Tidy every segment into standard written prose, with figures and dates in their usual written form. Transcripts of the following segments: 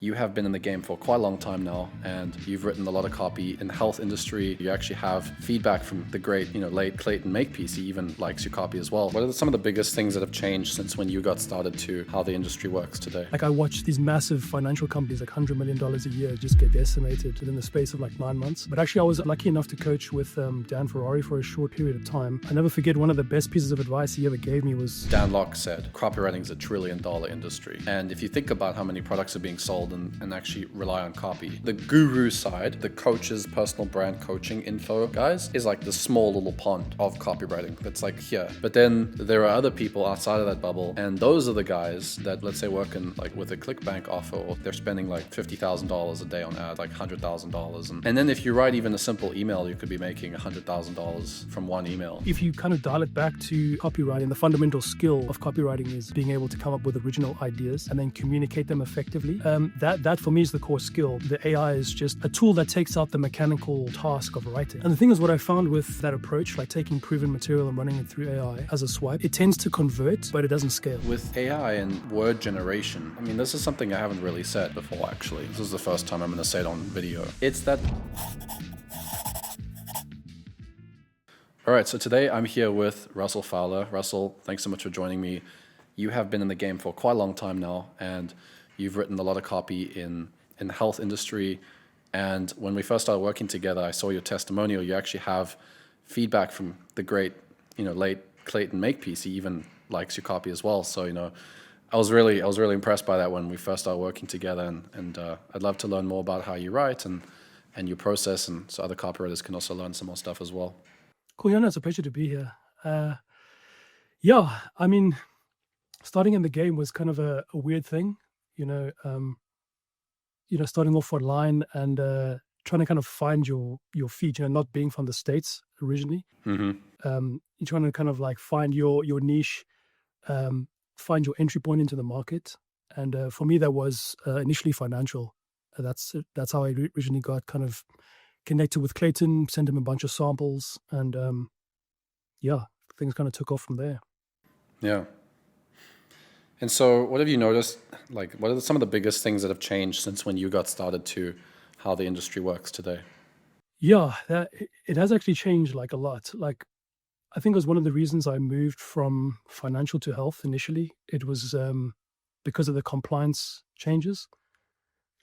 You have been in the game for quite a long time now, and you've written a lot of copy in the health industry. You actually have feedback from the great, late Clayton Makepeace. He even likes your copy as well. What are some of the biggest things that have changed since when you got started to how the industry works today? Like I watch these massive financial companies, like $100 million a year, just get decimated within the space of like 9 months. But actually, I was lucky enough to coach with Dan Ferrari for a short period of time. I never forget one of the best pieces of advice he ever gave me was... Dan Locke said, copywriting is $1 trillion industry. And if you think about how many products are being sold and actually rely on copy, the guru side, the coach's personal brand coaching info guys, is like the small little pond of copywriting that's like here. But then there are other people outside of that bubble, and those are the guys that, let's say, work in like with a ClickBank offer, or they're spending like $50,000 a day on ads, like $100,000. And then if you write even a simple email, you could be making $100,000 from one email. If you kind of dial it back to copywriting, the fundamental skill of copywriting is being able to come up with original ideas and then communicate them effectively. That for me is the core skill. The AI is just a tool that takes out the mechanical task of writing. And the thing is, what I found with that approach, like taking proven material and running it through AI as a swipe, it tends to convert, but it doesn't scale. With AI and word generation, I mean, this is something I haven't really said before, actually. This is the first time I'm going to say it on video. It's that... All right, so today I'm here with Russell Fowler. Russell, thanks so much for joining me. You have been in the game for quite a long time now, and you've written a lot of copy in the health industry. And when we first started working together, I saw your testimonial. You actually have feedback from the great, late Clayton Makepeace. He even likes your copy as well. So, I was really impressed by that when we first started working together. And I'd love to learn more about how you write and your process, and so other copywriters can also learn some more stuff as well. Cool, it's a pleasure to be here. I mean, starting in the game was kind of a weird thing, starting off online and trying to kind of find your feet, not being from the States originally. Mm-hmm. You're trying to kind of like find your niche, find your entry point into the market. And for me, that was initially financial. That's how I originally got kind of connected with Clayton, sent him a bunch of samples, and things kind of took off from there. Yeah. And so what have you noticed, like what are some of the biggest things that have changed since when you got started to how the industry works today? Yeah, it has actually changed like a lot. Like I think it was one of the reasons I moved from financial to health initially. It was because of the compliance changes,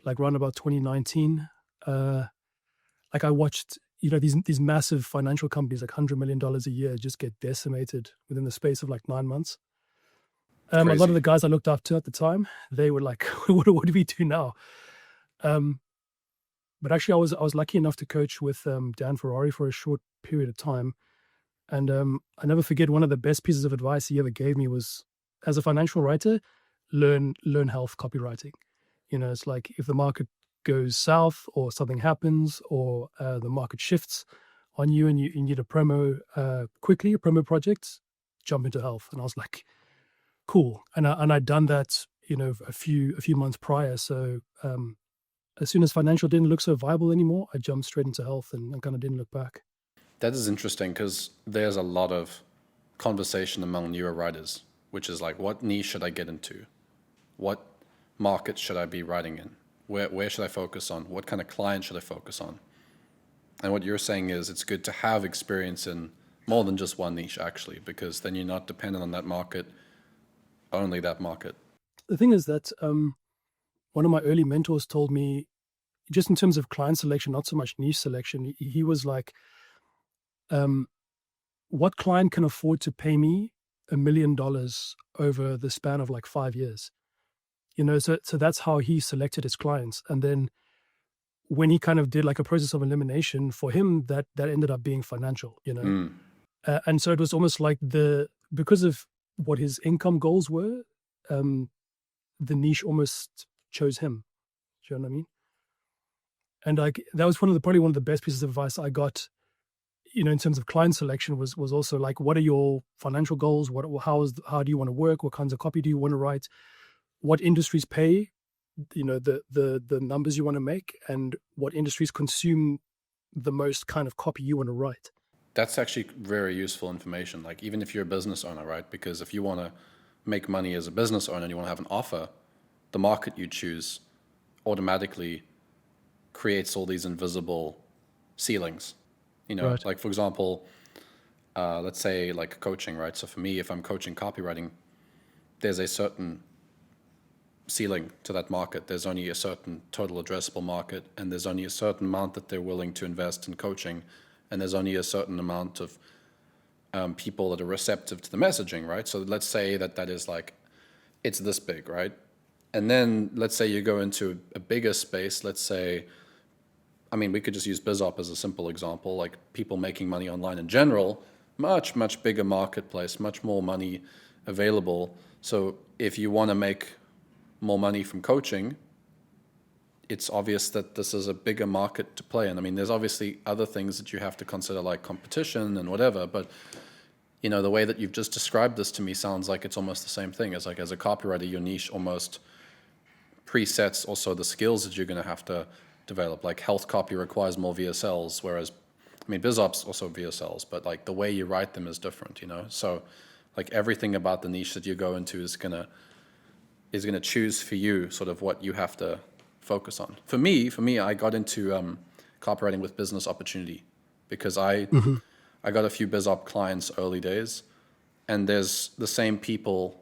like around about 2019. Like I watched, these massive financial companies, like $100 million a year, just get decimated within the space of like 9 months. A lot of the guys I looked up to at the time, they were like, what do we do now? But actually, I was lucky enough to coach with Dan Ferrari for a short period of time. And I never forget one of the best pieces of advice he ever gave me was, as a financial writer, learn health copywriting. It's like if the market goes south or something happens or the market shifts on you and you need a promo quickly, a promo project, jump into health. And I was like, cool. And I'd done that, a few months prior. So as soon as financial didn't look so viable anymore, I jumped straight into health and kind of didn't look back. That is interesting because there's a lot of conversation among newer writers, which is like, what niche should I get into? What market should I be writing in? Where should I focus on? What kind of client should I focus on? And what you're saying is it's good to have experience in more than just one niche, actually, because then you're not dependent on that market, only that market. The thing is that one of my early mentors told me, just in terms of client selection, not so much niche selection, he was like, what client can afford to pay me $1 million over the span of like 5 years? So that's how he selected his clients. And then when he kind of did like a process of elimination, for him, that ended up being financial, and so it was almost like because of what his income goals were, the niche almost chose him. Do you know what I mean? And like that was probably one of the best pieces of advice I got, in terms of client selection was also like, what are your financial goals? How do you want to work? What kinds of copy do you want to write? What industries pay, the numbers you want to make, and what industries consume the most kind of copy you want to write. That's actually very useful information. Like even if you're a business owner, right? Because if you want to make money as a business owner and you want to have an offer, the market you choose automatically creates all these invisible ceilings. Right. Like for example, let's say like coaching, right? So for me, if I'm coaching copywriting, there's a certain ceiling to that market. There's only a certain total addressable market, and there's only a certain amount that they're willing to invest in coaching, and there's only a certain amount of people that are receptive to the messaging, right? So let's say that is like, it's this big, right? And then let's say you go into a bigger space. Let's say, I mean, we could just use BizOp as a simple example, like people making money online in general, much bigger marketplace, much more money available. So if you want to make more money from coaching, it's obvious that this is a bigger market to play in. I mean, there's obviously other things that you have to consider, like competition and whatever, but the way that you've just described this to me sounds like it's almost the same thing. It's like, as a copywriter, your niche almost presets also the skills that you're going to have to develop. Like health copy requires more VSLs, whereas, I mean, BizOps also VSLs, but like the way you write them is different, So like everything about the niche that you go into is gonna choose for you sort of what you have to focus on. For me, I got into copywriting with business opportunity because I got a few BizOp clients early days, and there's the same people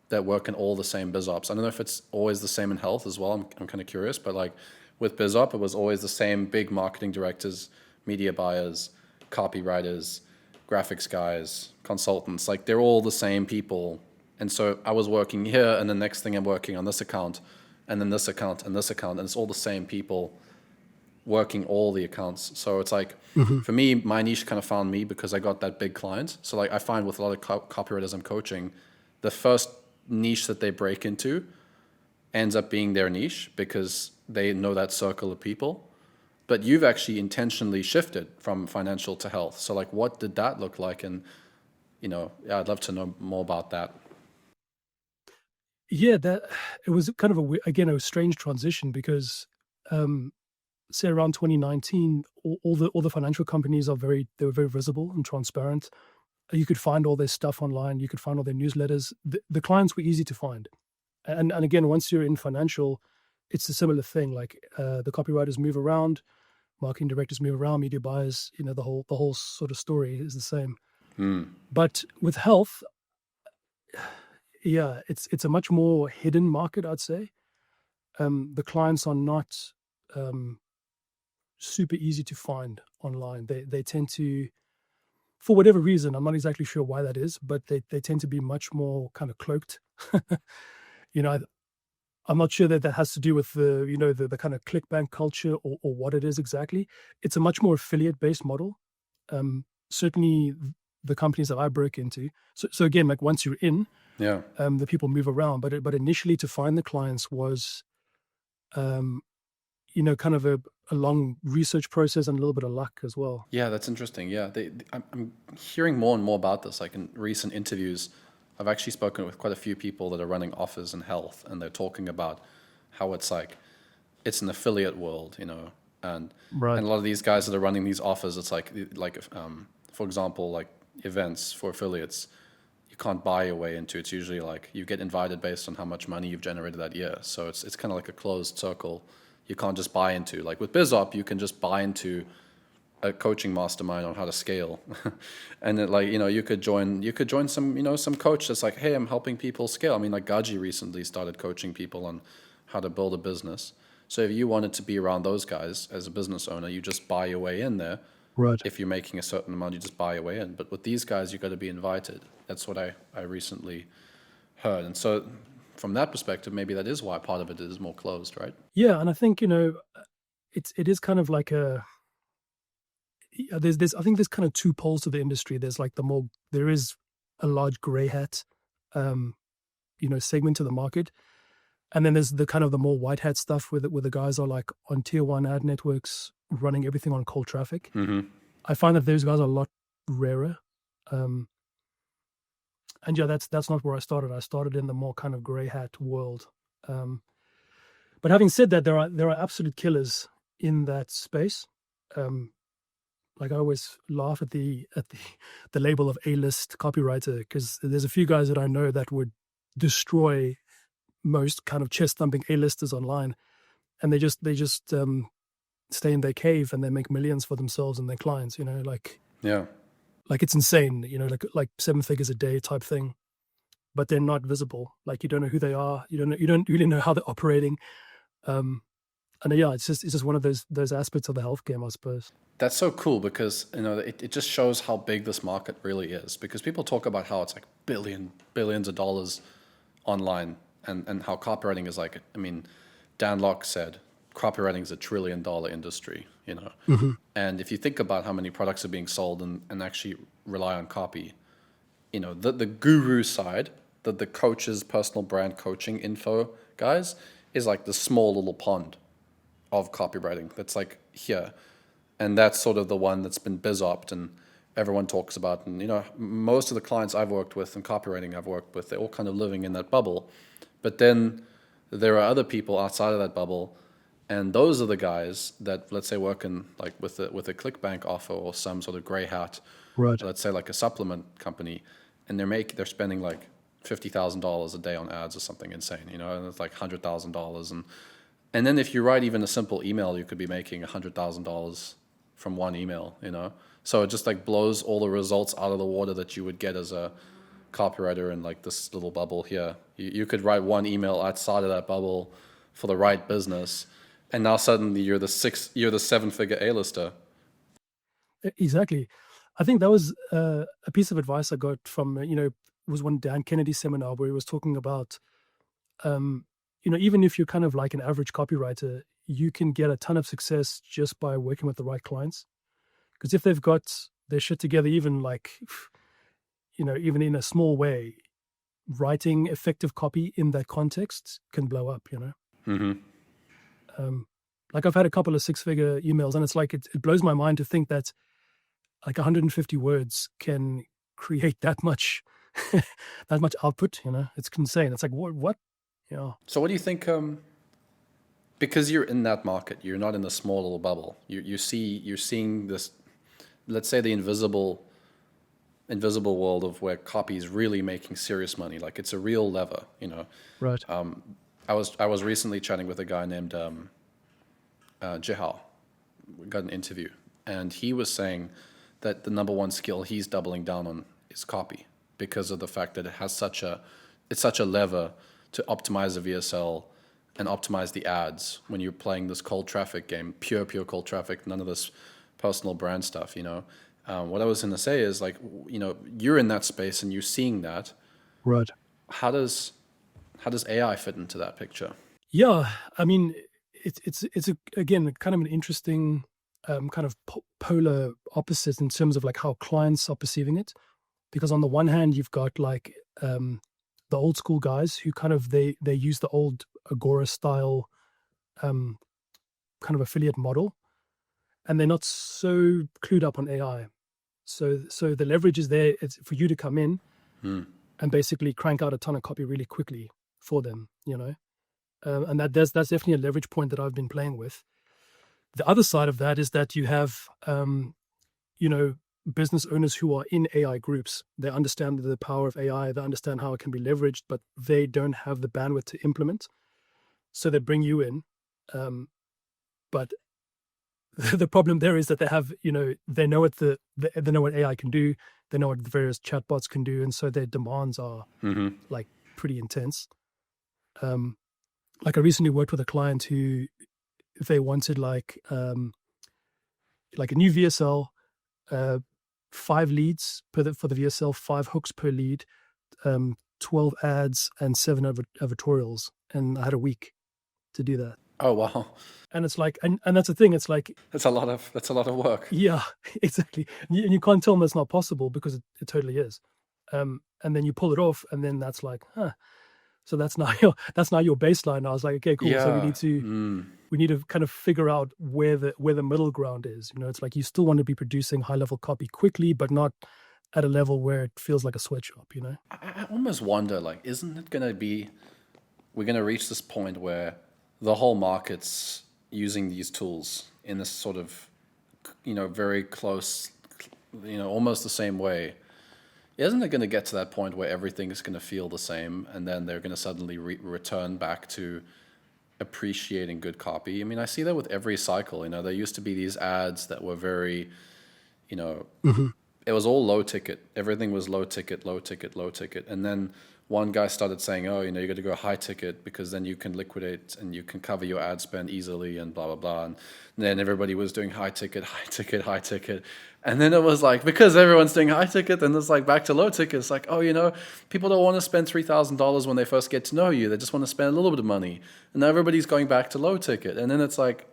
that work in all the same BizOps. I don't know if it's always the same in health as well. I'm kind of curious, but like with BizOp, it was always the same big marketing directors, media buyers, copywriters, graphics guys, consultants. Like they're all the same people. And so I was working here, and the next thing I'm working on this account, and then this account and this account, and it's all the same people working all the accounts. So it's like, for me, my niche kind of found me because I got that big client. So like I find with a lot of copywriters I'm coaching, the first niche that they break into ends up being their niche because they know that circle of people. But you've actually intentionally shifted from financial to health. So like, what did that look like? And, I'd love to know more about that. Yeah, that it was kind of a strange transition because, say around 2019, all the financial companies they were very visible and transparent. You could find all their stuff online. You could find all their newsletters. The clients were easy to find, and again, once you're in financial, it's a similar thing. Like the copywriters move around, marketing directors move around, media buyers. The whole sort of story is the same. But with health, yeah, it's a much more hidden market, I'd say. The clients are not super easy to find online. They tend to, for whatever reason, I'm not exactly sure why that is, but they tend to be much more kind of cloaked. I'm not sure that has to do with the kind of clickbank culture or what it is exactly. It's a much more affiliate-based model. Certainly the companies that I broke into. So again, like once you're in, the people move around, but initially to find the clients was, kind of a long research process and a little bit of luck as well. Yeah, that's interesting. Yeah, I'm hearing more and more about this. Like in recent interviews, I've actually spoken with quite a few people that are running offers in health, and they're talking about how it's an affiliate world, and Right. and a lot of these guys that are running these offers, it's like for example, like events for affiliates, you can't buy your way into. It's usually like you get invited based on how much money you've generated that year. So it's kind of like a closed circle. You can't just buy into. Like with BizOp, you can just buy into a coaching mastermind on how to scale, and then you could join some coach that's like, hey, I'm helping people scale. I mean, like Gaji recently started coaching people on how to build a business. So if you wanted to be around those guys as a business owner, you just buy your way in there. Right. If you're making a certain amount, you just buy your way in. But with these guys, you got to be invited. That's what I recently heard. And so from that perspective, maybe that is why part of it is more closed, right? Yeah, and I think it is kind of like there's I think there's kind of two poles to the industry. There's like there is a large gray hat, segment to the market, and then there's the kind of the more white hat stuff where the guys are like on tier one ad networks running everything on cold traffic. I find that those guys are a lot rarer. And yeah, that's not where I started. I started in the more kind of gray hat world. But having said that, there are absolute killers in that space. Like I always laugh at the label of A-list copywriter, because there's a few guys that I know that would destroy most kind of chest thumping A-listers online. and they just stay in their cave and they make millions for themselves and their clients. Yeah. Like it's insane. Like 7 figures a day type thing, but they're not visible. Like you don't know who they are. You don't really know how they're operating. And yeah, it's just one of those aspects of the health game, I suppose. That's so cool because it just shows how big this market really is. Because people talk about how it's like billions of dollars online, and how copywriting is like. I mean, Dan Locke said copywriting is $1 trillion industry. And if you think about how many products are being sold and actually rely on copy, the guru side, the coaches, personal brand coaching info guys, is like the small little pond of copywriting that's like here. And that's sort of the one that's been biz-opt and everyone talks about. And, most of the clients I've worked with and copywriting I've worked with, they're all kind of living in that bubble. But then there are other people outside of that bubble. And those are the guys that, let's say, work in like with a ClickBank offer or some sort of gray hat, Right. let's say like a supplement company, and they're spending like $50,000 a day on ads or something insane, and it's like $100,000. And then if you write even a simple email, you could be making $100,000 from one email, So it just like blows all the results out of the water that you would get as a copywriter in like this little bubble here. You could write one email outside of that bubble for the right business, and now suddenly you're the 7-figure A-lister. Exactly. I think that was a piece of advice I got from, was one Dan Kennedy seminar where he was talking about, even if you're kind of like an average copywriter, you can get a ton of success just by working with the right clients. Because if they've got their shit together, even like, even in a small way, writing effective copy in that context can blow up, Mm-hmm. Like I've had a couple of 6-figure emails, and it's like, it blows my mind to think that like 150 words can create that much, that much output, it's insane. It's like, what? Yeah. So what do you think, because you're in that market, you're not in a small little bubble. You're seeing this, let's say the invisible world of where copy is really making serious money. Like it's a real lever, Right. I was recently chatting with a guy named Jihao. We got an interview, and he was saying that the number one skill he's doubling down on is copy because of the fact that it's such a lever to optimize the VSL and optimize the ads when you're playing this cold traffic game, pure cold traffic, none of this personal brand stuff, What I was going to say is like, you're in that space and you're seeing that. Right. How does AI fit into that picture? Yeah. I mean, it's again, kind of an interesting kind of polar opposite in terms of like how clients are perceiving it. Because on the one hand, you've got like the old school guys who kind of, they use the old Agora style kind of affiliate model, and they're not so clued up on AI. So the leverage is there. It's for you to come in and basically crank out a ton of copy really quickly for them, and that's definitely a leverage point that I've been playing with. The other side of that is that you have, business owners who are in AI groups. They understand the power of AI. They understand how it can be leveraged, but they don't have the bandwidth to implement. So they bring you in. But the problem there is that they have, they know they know what AI can do. They know what the various chatbots can do. And so their demands are like pretty intense. Like I recently worked with a client who, they wanted like a new VSL, 5 leads for the VSL, 5 hooks per lead, 12 ads and 7 advertorials. And I had a week to do that. Oh, wow. And it's like, and that's the thing. It's like, That's a lot of work. yeah, exactly. And you can't tell them it's not possible because it totally is. And then you pull it off, and then that's like, so that's now your baseline. I was like, okay, cool. Yeah. So we need to kind of figure out where the middle ground is. It's like you still want to be producing high level copy quickly, but not at a level where it feels like a sweatshop. I almost wonder, like, isn't it going to be, we're going to reach this point where the whole market's using these tools in this sort of, very close, almost the same way. Isn't it going to get to that point where everything is going to feel the same, and then they're going to suddenly return back to appreciating good copy. I mean, I see that with every cycle. There used to be these ads that were very, you know, it was all low ticket. Everything was low ticket, low ticket, low ticket. And then one guy started saying, oh, you got to go high ticket because then you can liquidate and you can cover your ad spend easily and blah, blah, blah. And then everybody was doing high ticket, high ticket, high ticket. And then it was like, because everyone's doing high ticket, then it's like back to low ticket. It's like, oh, people don't want to spend $3,000 when they first get to know you. They just want to spend a little bit of money. And now everybody's going back to low ticket. And then it's like,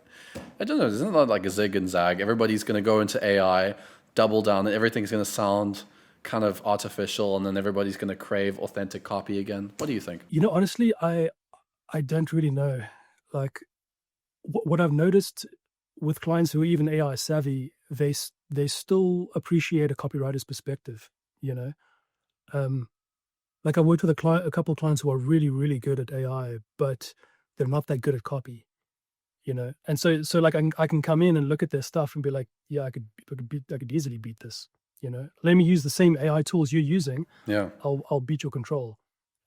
I don't know, isn't that like a zig and zag? Everybody's going to go into AI, double down, and everything's going to sound kind of artificial, and then everybody's going to crave authentic copy again. What do you think? Honestly, I don't really know. Like, what I've noticed with clients who are even AI savvy, they still appreciate a copywriter's perspective. Like I worked with a couple of clients who are really, really good at AI, but they're not that good at copy. And so like I can come in and look at their stuff and be like, yeah, I could easily beat this. Let me use the same AI tools you're using. Yeah, I'll beat your control.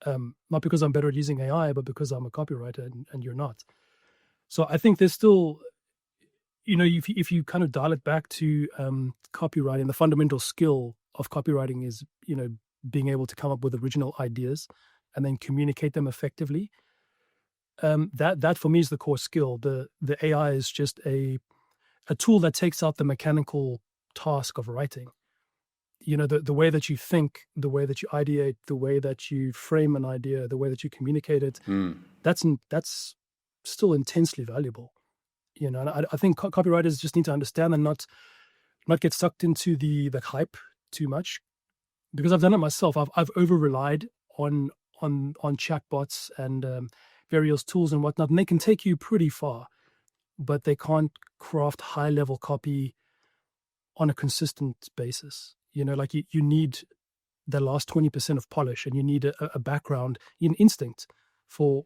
Not because I'm better at using AI, but because I'm a copywriter and you're not. So I think there's still, if you kind of dial it back to copywriting, the fundamental skill of copywriting is, being able to come up with original ideas and then communicate them effectively. That for me is the core skill. The AI is just a tool that takes out the mechanical task of writing. The way that you think, the way that you ideate, the way that you frame an idea, the way that you communicate it, that's still intensely valuable. And I think copywriters just need to understand and not get sucked into the hype too much, because I've done it myself. I've over relied on chatbots and various tools and whatnot, and they can take you pretty far, but they can't craft high level copy on a consistent basis. Like you need the last 20% of polish, and you need a background, an instinct for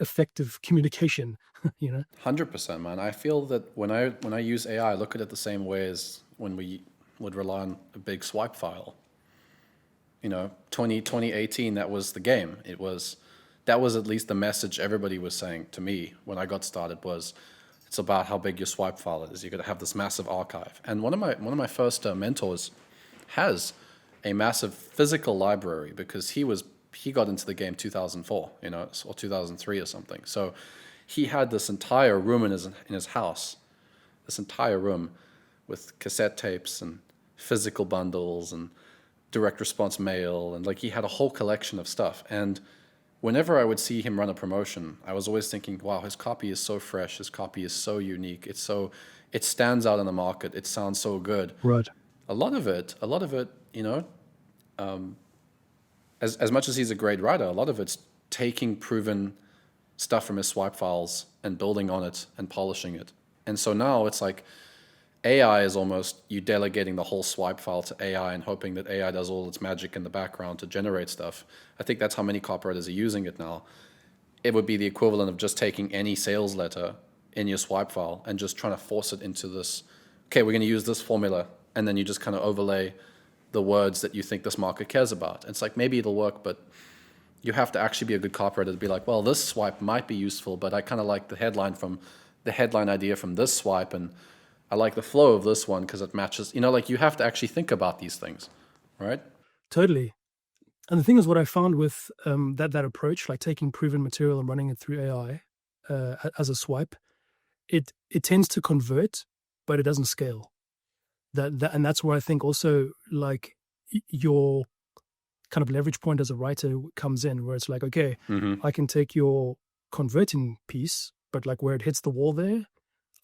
effective communication. 100%, man. I feel that when I use AI, I look at it the same way as when we would rely on a big swipe file. 2018, that was the game. That was at least the message everybody was saying to me when I got started was, it's about how big your swipe file is. You're going to have this massive archive. And one of my first mentors has a massive physical library because he got into the game 2004, or 2003 or something. So he had this entire room in his house, this entire room with cassette tapes and physical bundles and direct response mail, and like he had a whole collection of stuff. And whenever I would see him run a promotion, I was always thinking, wow, his copy is so fresh, his copy is so unique, it stands out in the market, it sounds so good. Right. A lot of it, as much as he's a great writer, a lot of it's taking proven stuff from his swipe files and building on it and polishing it. And so now it's like AI is almost you delegating the whole swipe file to AI and hoping that AI does all its magic in the background to generate stuff. I think that's how many copywriters are using it now. It would be the equivalent of just taking any sales letter in your swipe file and just trying to force it into this, okay, we're going to use this formula, and then you just kind of overlay the words that you think this market cares about. It's like, maybe it'll work, but you have to actually be a good copywriter to be like, well, this swipe might be useful, but I kind of like the headline idea from this swipe, and I like the flow of this one because it matches. Like you have to actually think about these things, right? Totally. And the thing is, what I found with that approach, like taking proven material and running it through AI as a swipe, it tends to convert, but it doesn't scale. And that's where I think also like your kind of leverage point as a writer comes in, where it's like, okay, I can take your converting piece, but like where it hits the wall there,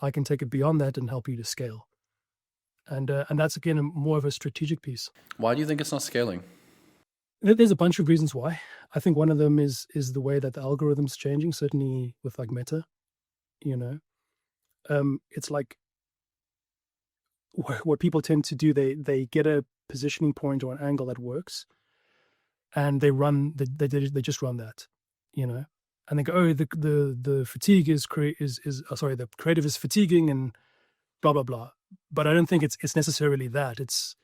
I can take it beyond that and help you to scale. And that's, again, more of a strategic piece. Why do you think it's not scaling? There's a bunch of reasons why. I think one of them is the way that the algorithm's changing, certainly with like Meta. It's like what people tend to do, they get a positioning point or an angle that works, and they just run that, and they go, oh, the fatigue is the creative is fatiguing and blah blah blah. But I don't think it's necessarily that. It's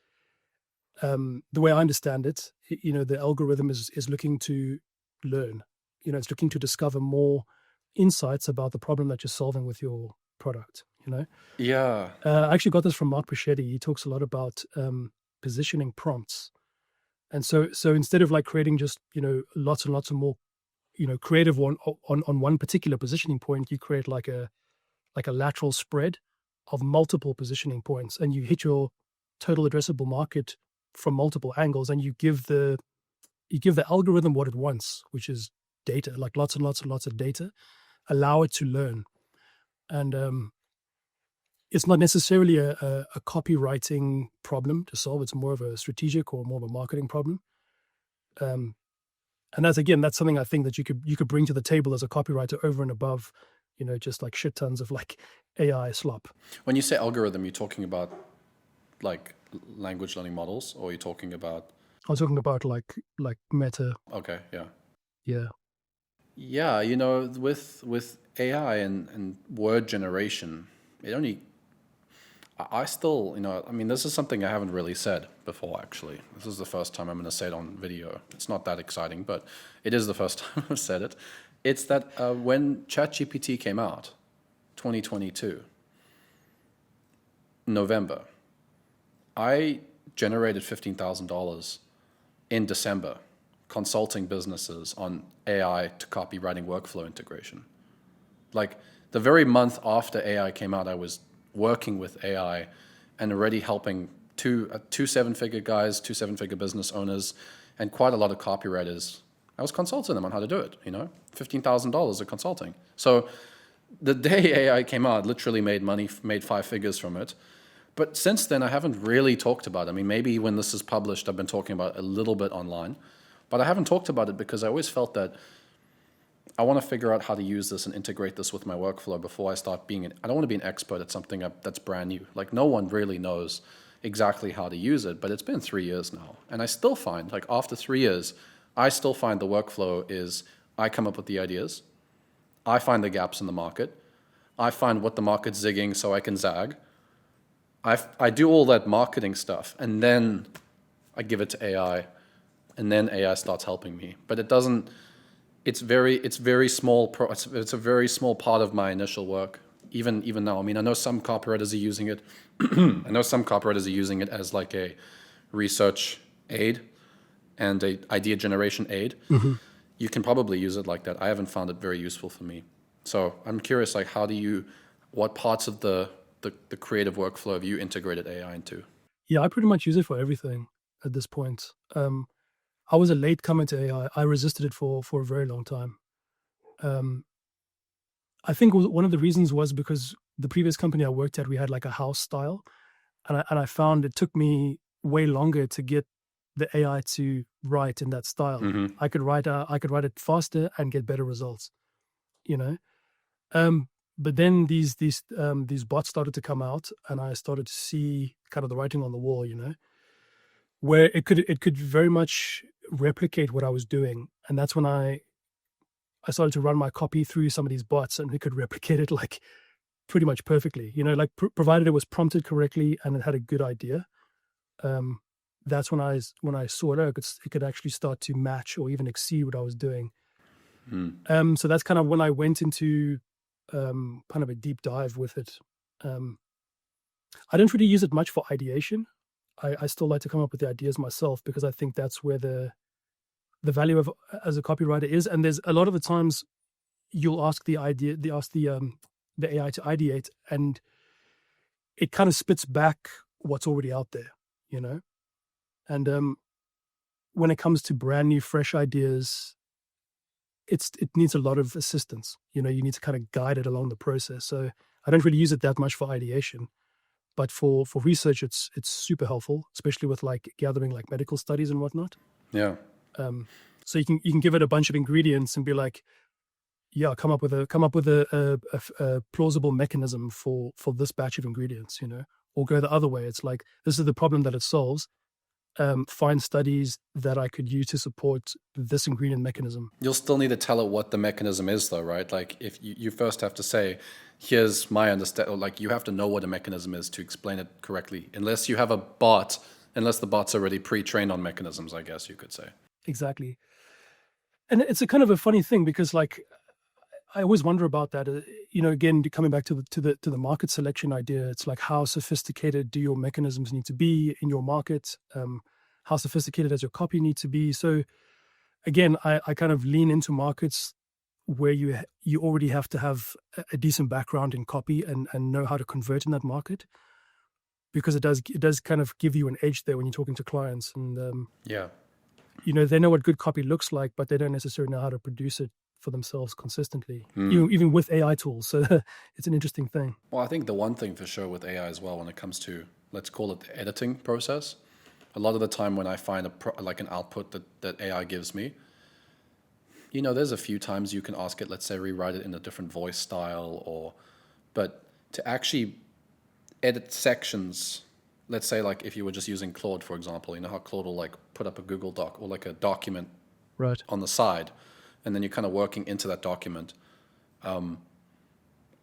the way I understand it. The algorithm is looking to learn. It's looking to discover more insights about the problem that you're solving with your product, you know? Yeah. I actually got this from Mark Pachetti. He talks a lot about positioning prompts. And so instead of like creating just, lots and lots of more, creative one on one particular positioning point, you create like a lateral spread of multiple positioning points, and you hit your total addressable market from multiple angles, and you give the algorithm what it wants, which is data, like lots and lots and lots of data, allow it to learn. And it's not necessarily a copywriting problem to solve. It's more of a strategic or more of a marketing problem. And that's something I think that you could bring to the table as a copywriter over and above, just like shit tons of like AI slop. When you say algorithm, you're talking about like language learning models, or you're talking about? I was talking about like Meta. Okay, yeah. Yeah. Yeah, with AI and word generation, I still, this is something I haven't really said before, actually. This is the first time I'm going to say it on video. It's not that exciting, but it is the first time I've said it. It's that when ChatGPT came out, 2022, November, I generated $15,000 in December consulting businesses on AI to copywriting workflow integration. Like the very month after AI came out, I was working with AI and already helping two seven-figure guys, two seven-figure business owners, and quite a lot of copywriters. I was consulting them on how to do it, $15,000 of consulting. So the day AI came out, literally made 5 figures from it. But since then, I haven't really talked about it. I mean, maybe when this is published, I've been talking about it a little bit online, but I haven't talked about it because I always felt that I want to figure out how to use this and integrate this with my workflow before I start I don't want to be an expert at something that's brand new. Like no one really knows exactly how to use it, but it's been 3 years now. And I still find, like after 3 years, I still find the workflow is I come up with the ideas, I find the gaps in the market, I find what the market's zigging so I can zag, I do all that marketing stuff, and then I give it to AI, and then AI starts helping me. But it doesn't. It's very small. It's a very small part of my initial work. Even now, I mean, I know some copywriters are using it. I know some copywriters are using it as like a research aid and a idea generation aid. Mm-hmm. You can probably use it like that. I haven't found it very useful for me. So I'm curious, like, what parts of the creative workflow have you integrated AI into? Yeah, I pretty much use it for everything at this point. I was a late comer to AI. I resisted it for a very long time. I think one of the reasons was because the previous company I worked at, we had like a house style, and I found it took me way longer to get the AI to write in that style. Mm-hmm. I could write it faster and get better results, But then these bots started to come out, and I started to see kind of the writing on the wall, where it could very much replicate what I was doing, and that's when I started to run my copy through some of these bots, and it could replicate it like pretty much perfectly, like provided it was prompted correctly and it had a good idea. That's when I saw it could actually start to match or even exceed what I was doing. So that's kind of when I went into kind of a deep dive with it. I didn't really use it much for ideation. I still like to come up with the ideas myself because I think that's where the value of as a copywriter is. And there's a lot of the times you'll ask the AI to ideate, and it kind of spits back what's already out there, And when it comes to brand new, fresh ideas, it needs a lot of assistance. You need to kind of guide it along the process. So I don't really use it that much for ideation, but for research, it's super helpful, especially with like gathering like medical studies and whatnot. Yeah. So you can give it a bunch of ingredients and be like, yeah, come up with a plausible mechanism for this batch of ingredients, or go the other way. It's like, this is the problem that it solves. Find studies that I could use to support this ingredient mechanism. You'll still need to tell it what the mechanism is, though, right? Like, if you first have to say, here's my understanding, like you have to know what a mechanism is to explain it correctly, unless you have a bot, unless the bot's already pre-trained on mechanisms, I guess you could say. Exactly. And it's a kind of a funny thing because like, I always wonder about that. Again, coming back to the market selection idea, it's like, how sophisticated do your mechanisms need to be in your market? How sophisticated does your copy need to be? So again, I kind of lean into markets where you already have to have a decent background in copy and know how to convert in that market, because it does kind of give you an edge there when you're talking to clients. And Yeah. they know what good copy looks like, but they don't necessarily know how to produce it for themselves consistently, even with AI tools. So it's an interesting thing. Well, I think the one thing for sure with AI as well, when it comes to, let's call it the editing process, a lot of the time when I find an output that AI gives me, there's a few times you can ask it, let's say, rewrite it in a different voice style, but to actually edit sections, let's say, like if you were just using Claude, for example, how Claude will like put up a Google Doc or like a document Right. on the side, and then you're kind of working into that document.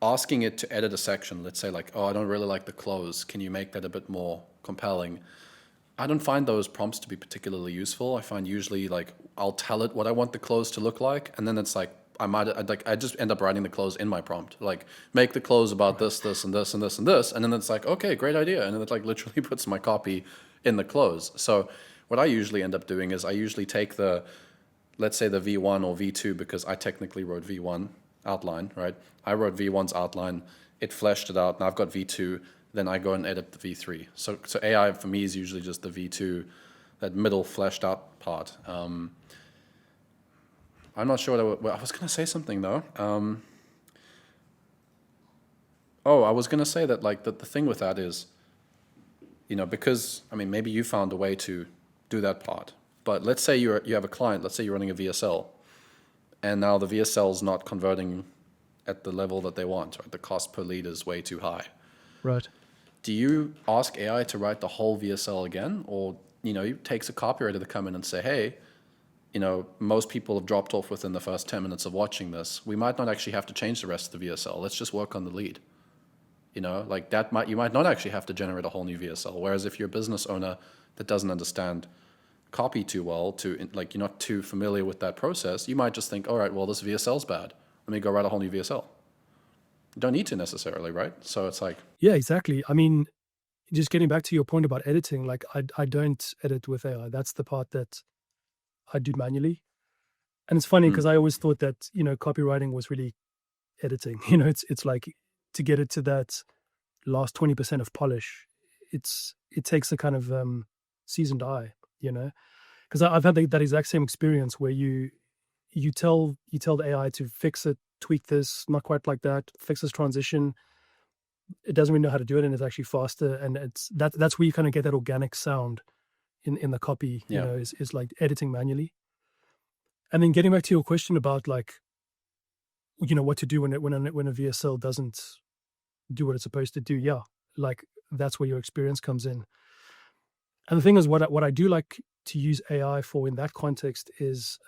Asking it to edit a section, let's say like, oh, I don't really like the close, can you make that a bit more compelling? I don't find those prompts to be particularly useful. I find usually like I'll tell it what I want the close to look like, and then it's like I just end up writing the close in my prompt, like make the close about this, this, and this, and this, and this, and then it's like, okay, great idea, and then it like literally puts my copy in the close. So what I usually end up doing is I usually take let's say the V1 or V2, because I technically wrote V1 outline, right? I wrote V1's outline, it fleshed it out, now I've got V2, then I go and edit the V3. So AI for me is usually just the V2, that middle fleshed out part. I'm not sure what I was going to say something though. I was going to say that like the thing with that is, because, maybe you found a way to do that part, but let's say you have a client, let's say you're running a VSL, and now the VSL is not converting at the level that they want, right? The cost per lead is way too high. Right. Do you ask AI to write the whole VSL again? Or, it takes a copywriter to come in and say, hey, most people have dropped off within the first 10 minutes of watching this. We might not actually have to change the rest of the VSL. Let's just work on the lead. Like that you might not actually have to generate a whole new VSL. Whereas if you're a business owner that doesn't understand copy too well, like you're not too familiar with that process, you might just think, all right, well, this VSL's bad. Let me go write a whole new VSL. You don't need to necessarily, right? So it's like... Yeah, exactly. Just getting back to your point about editing, like I don't edit with AI. That's the part that I do manually. And it's funny because I always thought that, copywriting was really editing. It's like to get it to that last 20% of polish, it takes a kind of seasoned eye, because I've had that exact same experience where you tell the AI to fix it, tweak this, not quite like that, fix this transition. It doesn't really know how to do it, and it's actually faster. And that's where you kind of get that organic sound in the copy, is like editing manually. And then getting back to your question about like, what to do when a VSL doesn't do what it's supposed to do. Yeah, like that's where your experience comes in. And the thing is, what I do like to use AI for in that context is,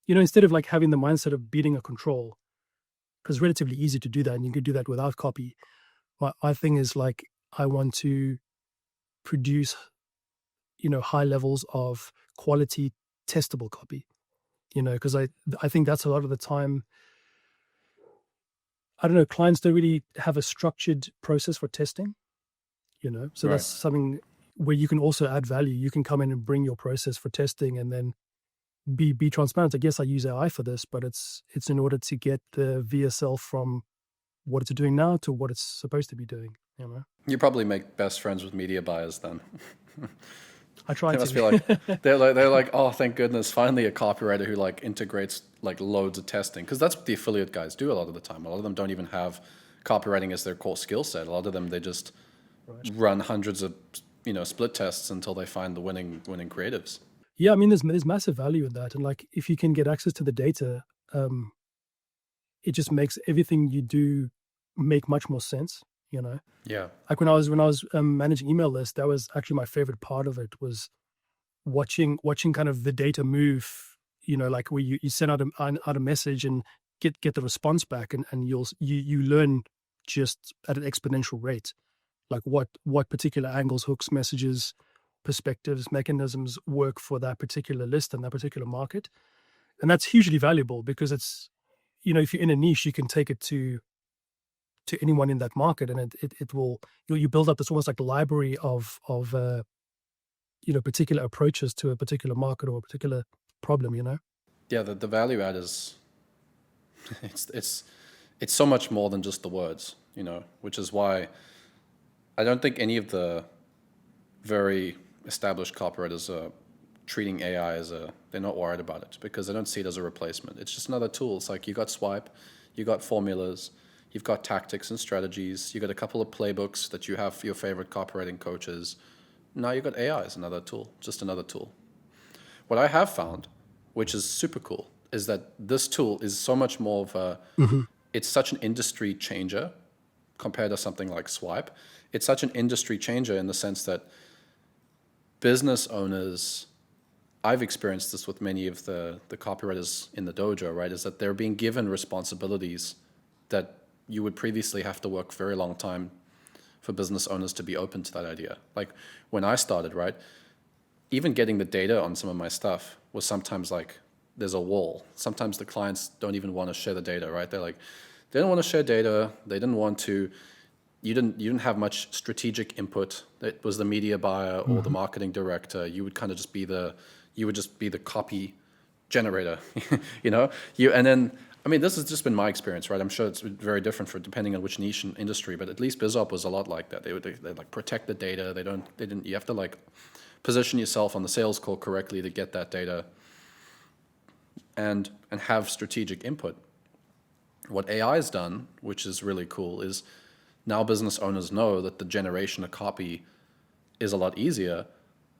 instead of like having the mindset of beating a control, because it's relatively easy to do that, and you could do that without copy. My thing is like, I want to produce, high levels of quality testable copy, because I think that's a lot of the time, I don't know, clients don't really have a structured process for testing, so Right. that's something where you can also add value. You can come in and bring your process for testing and then be transparent. I guess I use AI for this, but it's in order to get the VSL from what it's doing now to what it's supposed to be doing. You probably make best friends with media buyers then. I try They to. must be like they're like, oh, thank goodness, finally a copywriter who like integrates like loads of testing, because that's what the affiliate guys do a lot of the time. A lot of them don't even have copywriting as their core skill set. A lot of them, they just run hundreds of split tests until they find the winning creatives. Yeah, there's massive value in that, and like if you can get access to the data, it just makes everything you do make much more sense. Yeah. Like when I was managing email lists, that was actually my favorite part of it, was watching kind of the data move. Like where you send out a message and get the response back, and you learn just at an exponential rate, like what particular angles, hooks, messages, perspectives, mechanisms work for that particular list and that particular market. And that's hugely valuable, because it's if you're in a niche, you can take it to anyone in that market, and it will, you build up this almost like library of particular approaches to a particular market or a particular problem. Yeah, the value add is it's so much more than just the words, which is why I don't think any of the very established copywriters are treating AI they're not worried about it because they don't see it as a replacement. It's just another tool. It's like you got Swipe, you got formulas, you've got tactics and strategies, you got a couple of playbooks that you have for your favorite copywriting coaches. Now you got AI as another tool, just another tool. What I have found, which is super cool, is that this tool is so much more of it's such an industry changer compared to something like Swipe. It's such an industry changer in the sense that business owners, I've experienced this with many of the copywriters in the dojo, right, is that they're being given responsibilities that you would previously have to work a very long time for business owners to be open to that idea. Like when I started, right, even getting the data on some of my stuff was sometimes like there's a wall. Sometimes the clients don't even want to share the data, right? They didn't want to share data. They didn't want to. You didn't have much strategic input. It was the media buyer or the marketing director. You would kind of just be the copy generator, and then, I mean, this has just been my experience, right? I'm sure it's very different depending on which niche and industry, but at least BizOp was a lot like that. They like protect the data. You have to like position yourself on the sales call correctly to get that data and have strategic input. What AI has done, which is really cool, is now business owners know that the generation of copy is a lot easier.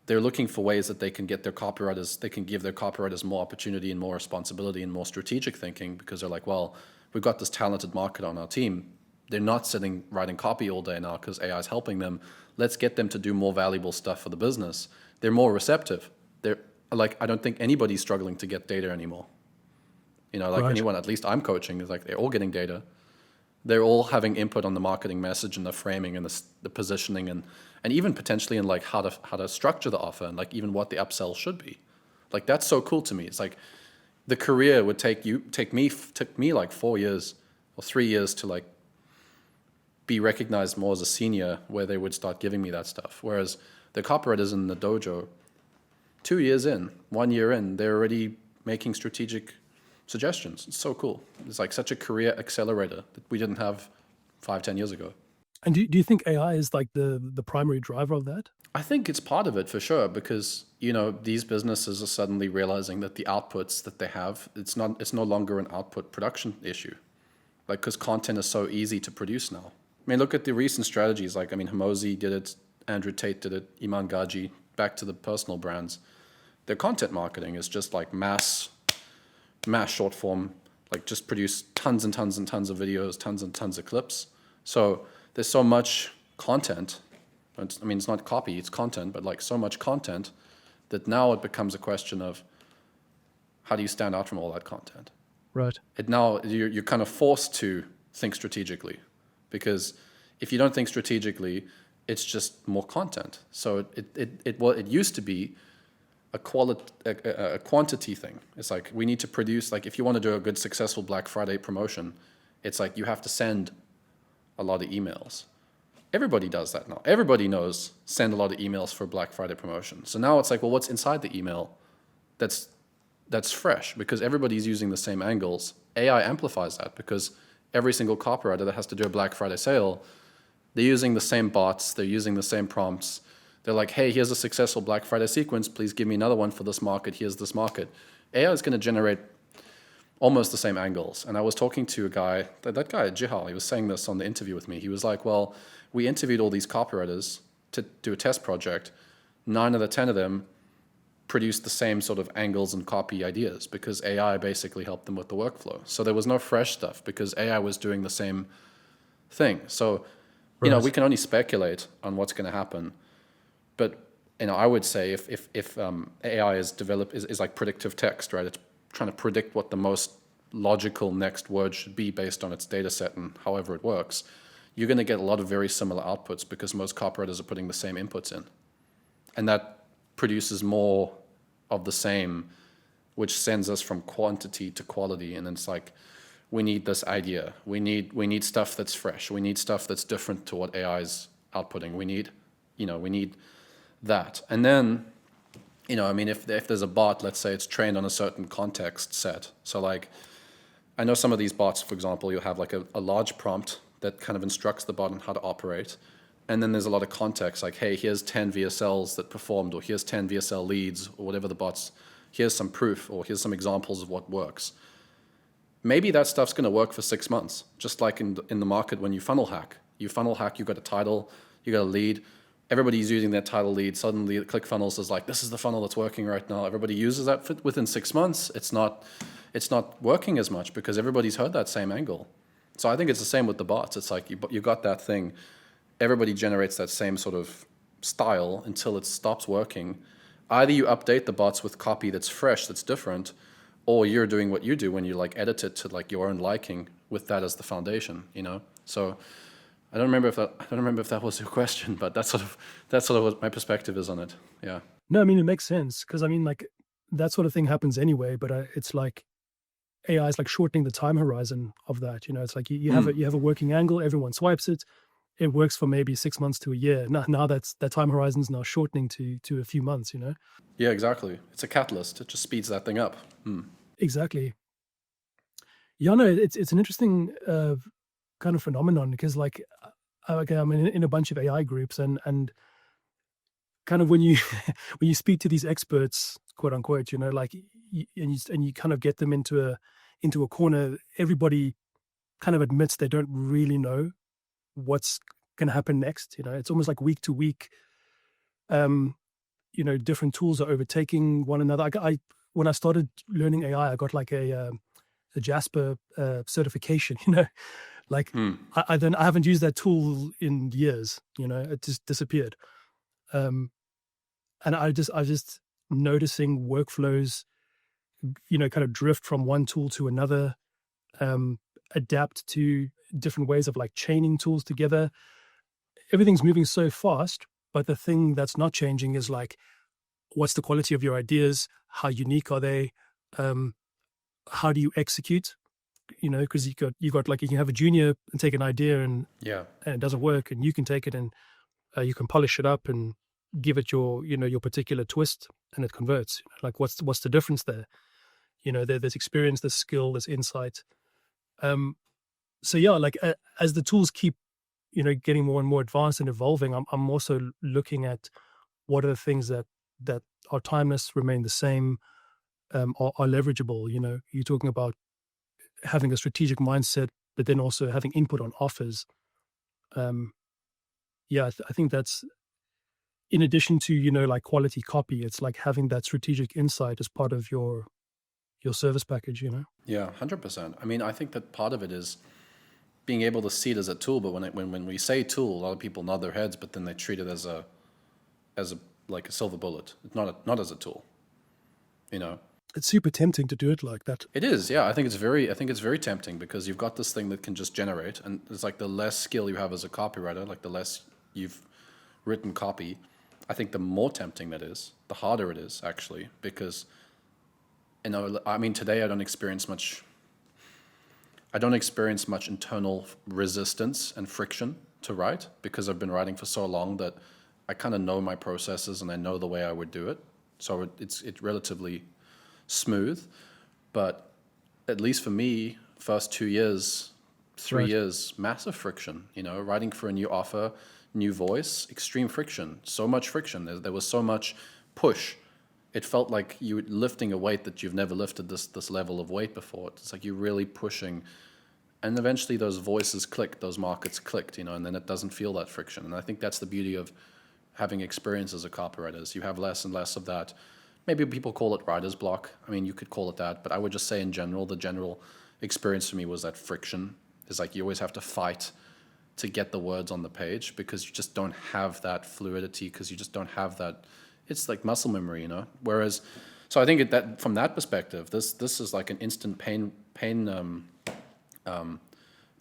They're looking for ways that they can give their copywriters more opportunity and more responsibility and more strategic thinking, because they're like, well, we've got this talented marketer on our team. They're not sitting writing copy all day now because AI is helping them. Let's get them to do more valuable stuff for the business. They're more receptive. They're like, I don't think anybody's struggling to get data anymore. Like Right. anyone, at least I'm coaching, is like they're all getting data. They're all having input on the marketing message and the framing and the positioning and even potentially in like how to structure the offer and like even what the upsell should be. Like that's so cool to me. It's like the career would took me like 4 years or 3 years to like be recognized more as a senior, where they would start giving me that stuff. Whereas the copywriters in the dojo, 2 years in, 1 year in, they're already making strategic suggestions. It's so cool. It's like such a career accelerator that we didn't have 5-10 years ago. And do you think AI is like the primary driver of that? I think it's part of it for sure, because these businesses are suddenly realizing that the outputs that they have, it's no longer an output production issue, like because content is so easy to produce now. I mean, look at the recent strategies. Like, I mean, Hormozi did it, Andrew Tate did it, Iman Gaji. Back to the personal brands, their content marketing is just like mass short form, like just produce tons and tons and tons of videos, tons and tons of clips. So there's so much content. I mean, it's not copy, it's content, but like so much content that now it becomes a question of how do you stand out from all that content? Right. You're kind of forced to think strategically, because if you don't think strategically, it's just more content. So it used to be a quantity thing. It's like we need to produce, like if you want to do a good successful Black Friday promotion, it's like you have to send a lot of emails. Everybody does that now. Everybody knows send a lot of emails for Black Friday promotion. So now it's like, well, what's inside the email that's fresh, because everybody's using the same angles. AI amplifies that, because every single copywriter that has to do a Black Friday sale, they're using the same bots, they're using the same prompts. They're like, hey, here's a successful Black Friday sequence. Please give me another one for this market. Here's this market. AI is going to generate almost the same angles. And I was talking to a guy, that guy, Jihal, he was saying this on the interview with me. He was like, well, we interviewed all these copywriters to do a test project. 9 out of 10 of them produced the same sort of angles and copy ideas, because AI basically helped them with the workflow. So there was no fresh stuff, because AI was doing the same thing. So, Right. we can only speculate on what's going to happen. But I would say if AI is like predictive text, right? It's trying to predict what the most logical next word should be based on its data set and however it works. You're going to get a lot of very similar outputs, because most copywriters are putting the same inputs in, and that produces more of the same, which sends us from quantity to quality. And it's like we need this idea. We need stuff that's fresh. We need stuff that's different to what AI is outputting. We need that. And then, I mean, if there's a bot, let's say it's trained on a certain context set. So like, I know some of these bots, for example, you'll have like a large prompt that kind of instructs the bot on how to operate. And then there's a lot of context, like, hey, here's 10 VSLs that performed, or here's 10 VSL leads, or whatever the bot's, here's some proof, or here's some examples of what works. Maybe that stuff's going to work for 6 months, just like in the market when you funnel hack. You funnel hack, you got a title, you got a lead, everybody's using that title lead, suddenly ClickFunnels is like, this is the funnel that's working right now. Everybody uses that within 6 months. It's not working as much because everybody's heard that same angle. So I think it's the same with the bots. It's like you got that thing, everybody generates that same sort of style until it stops working. Either you update the bots with copy that's fresh, that's different, or you're doing what you do when you like edit it to like your own liking with that as the foundation, So I don't remember if that was your question, but that's sort of what my perspective is on it. Yeah. No, I mean, it makes sense because I mean, like that sort of thing happens anyway, but it's like AI is like shortening the time horizon of that. It's like you have a working angle, everyone swipes it. It works for maybe 6 months to a year. Now that time horizon is now shortening to a few months, Yeah, exactly. It's a catalyst. It just speeds that thing up. Exactly. Yeah, no, it's an interesting kind of phenomenon because like, okay, I'm in a bunch of AI groups and kind of when you when you speak to these experts, quote unquote, like and you kind of get them into a corner, everybody kind of admits they don't really know what's going to happen next. It's almost like week to week, different tools are overtaking one another. When I started learning AI, I got like a Jasper certification. Like I haven't used that tool in years. It just disappeared. And I just noticing workflows, kind of drift from one tool to another, adapt to different ways of like chaining tools together. Everything's moving so fast, but the thing that's not changing is like, what's the quality of your ideas? How unique are they? How do you execute? Because you got like, you can have a junior and take an idea and it doesn't work, and you can take it and you can polish it up and give it your particular twist, and it converts. Like what's the difference there? There's experience, there's skill, there's insight. So yeah, like as the tools keep, getting more and more advanced and evolving, I'm also looking at what are the things that are timeless, remain the same, are leverageable. You're talking about having a strategic mindset, but then also having input on offers. I think that's in addition to, like quality copy, it's like having that strategic insight as part of your service package, Yeah, 100%. I mean, I think that part of it is being able to see it as a tool, but when we say tool, a lot of people nod their heads, but then they treat it as a like a silver bullet, not as a tool. It's super tempting to do it like that. It is, yeah. I think it's very tempting because you've got this thing that can just generate, and it's like the less skill you have as a copywriter, like the less you've written copy, I think the more tempting that is, the harder it is actually, because I mean, today I don't experience much internal resistance and friction to write because I've been writing for so long that I kind of know my processes and I know the way I would do it. So it's relatively smooth, but at least for me, first 2 years, 3 years, massive friction, writing for a new offer, new voice, extreme friction, so much friction. There was so much push. It felt like you were lifting a weight that you've never lifted this level of weight before. It's like you're really pushing, and eventually those voices clicked, those markets clicked, and then it doesn't feel that friction. And I think that's the beauty of having experience as a copywriter, is you have less and less of that. Maybe people call it writer's block. I mean, you could call it that, but I would just say in general, the general experience for me was that friction. It's like you always have to fight to get the words on the page because you just don't have that fluidity, because you just don't have that. It's like muscle memory, Whereas, so I think that from that perspective, this is like an instant pain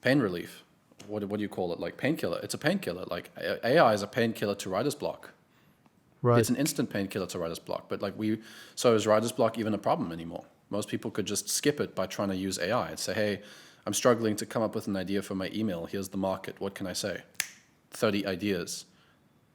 relief. What do you call it? Like painkiller. It's a painkiller. Like AI is a painkiller to writer's block. Right. It's an instant painkiller to writer's block. But so is writer's block even a problem anymore? Most people could just skip it by trying to use AI and say, hey, I'm struggling to come up with an idea for my email. Here's the market. What can I say? 30 ideas.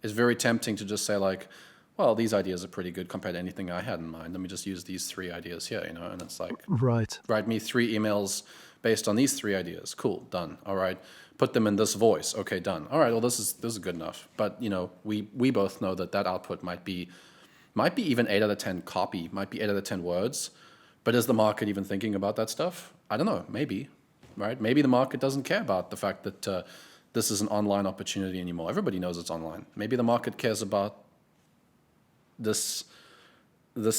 It's very tempting to just say like, well, these ideas are pretty good compared to anything I had in mind. Let me just use these 3 ideas here, and it's like, Right. write me 3 emails based on these 3 ideas. Cool, done. All right, put them in this voice. Okay, done. All right, well, this is good enough. But we both know that output might be even 8 out of 10 copy, might be 8 out of 10 words. But is the market even thinking about that stuff? I don't know. Maybe, right? Maybe the market doesn't care about the fact that this is an online opportunity anymore. Everybody knows it's online. Maybe the market cares about this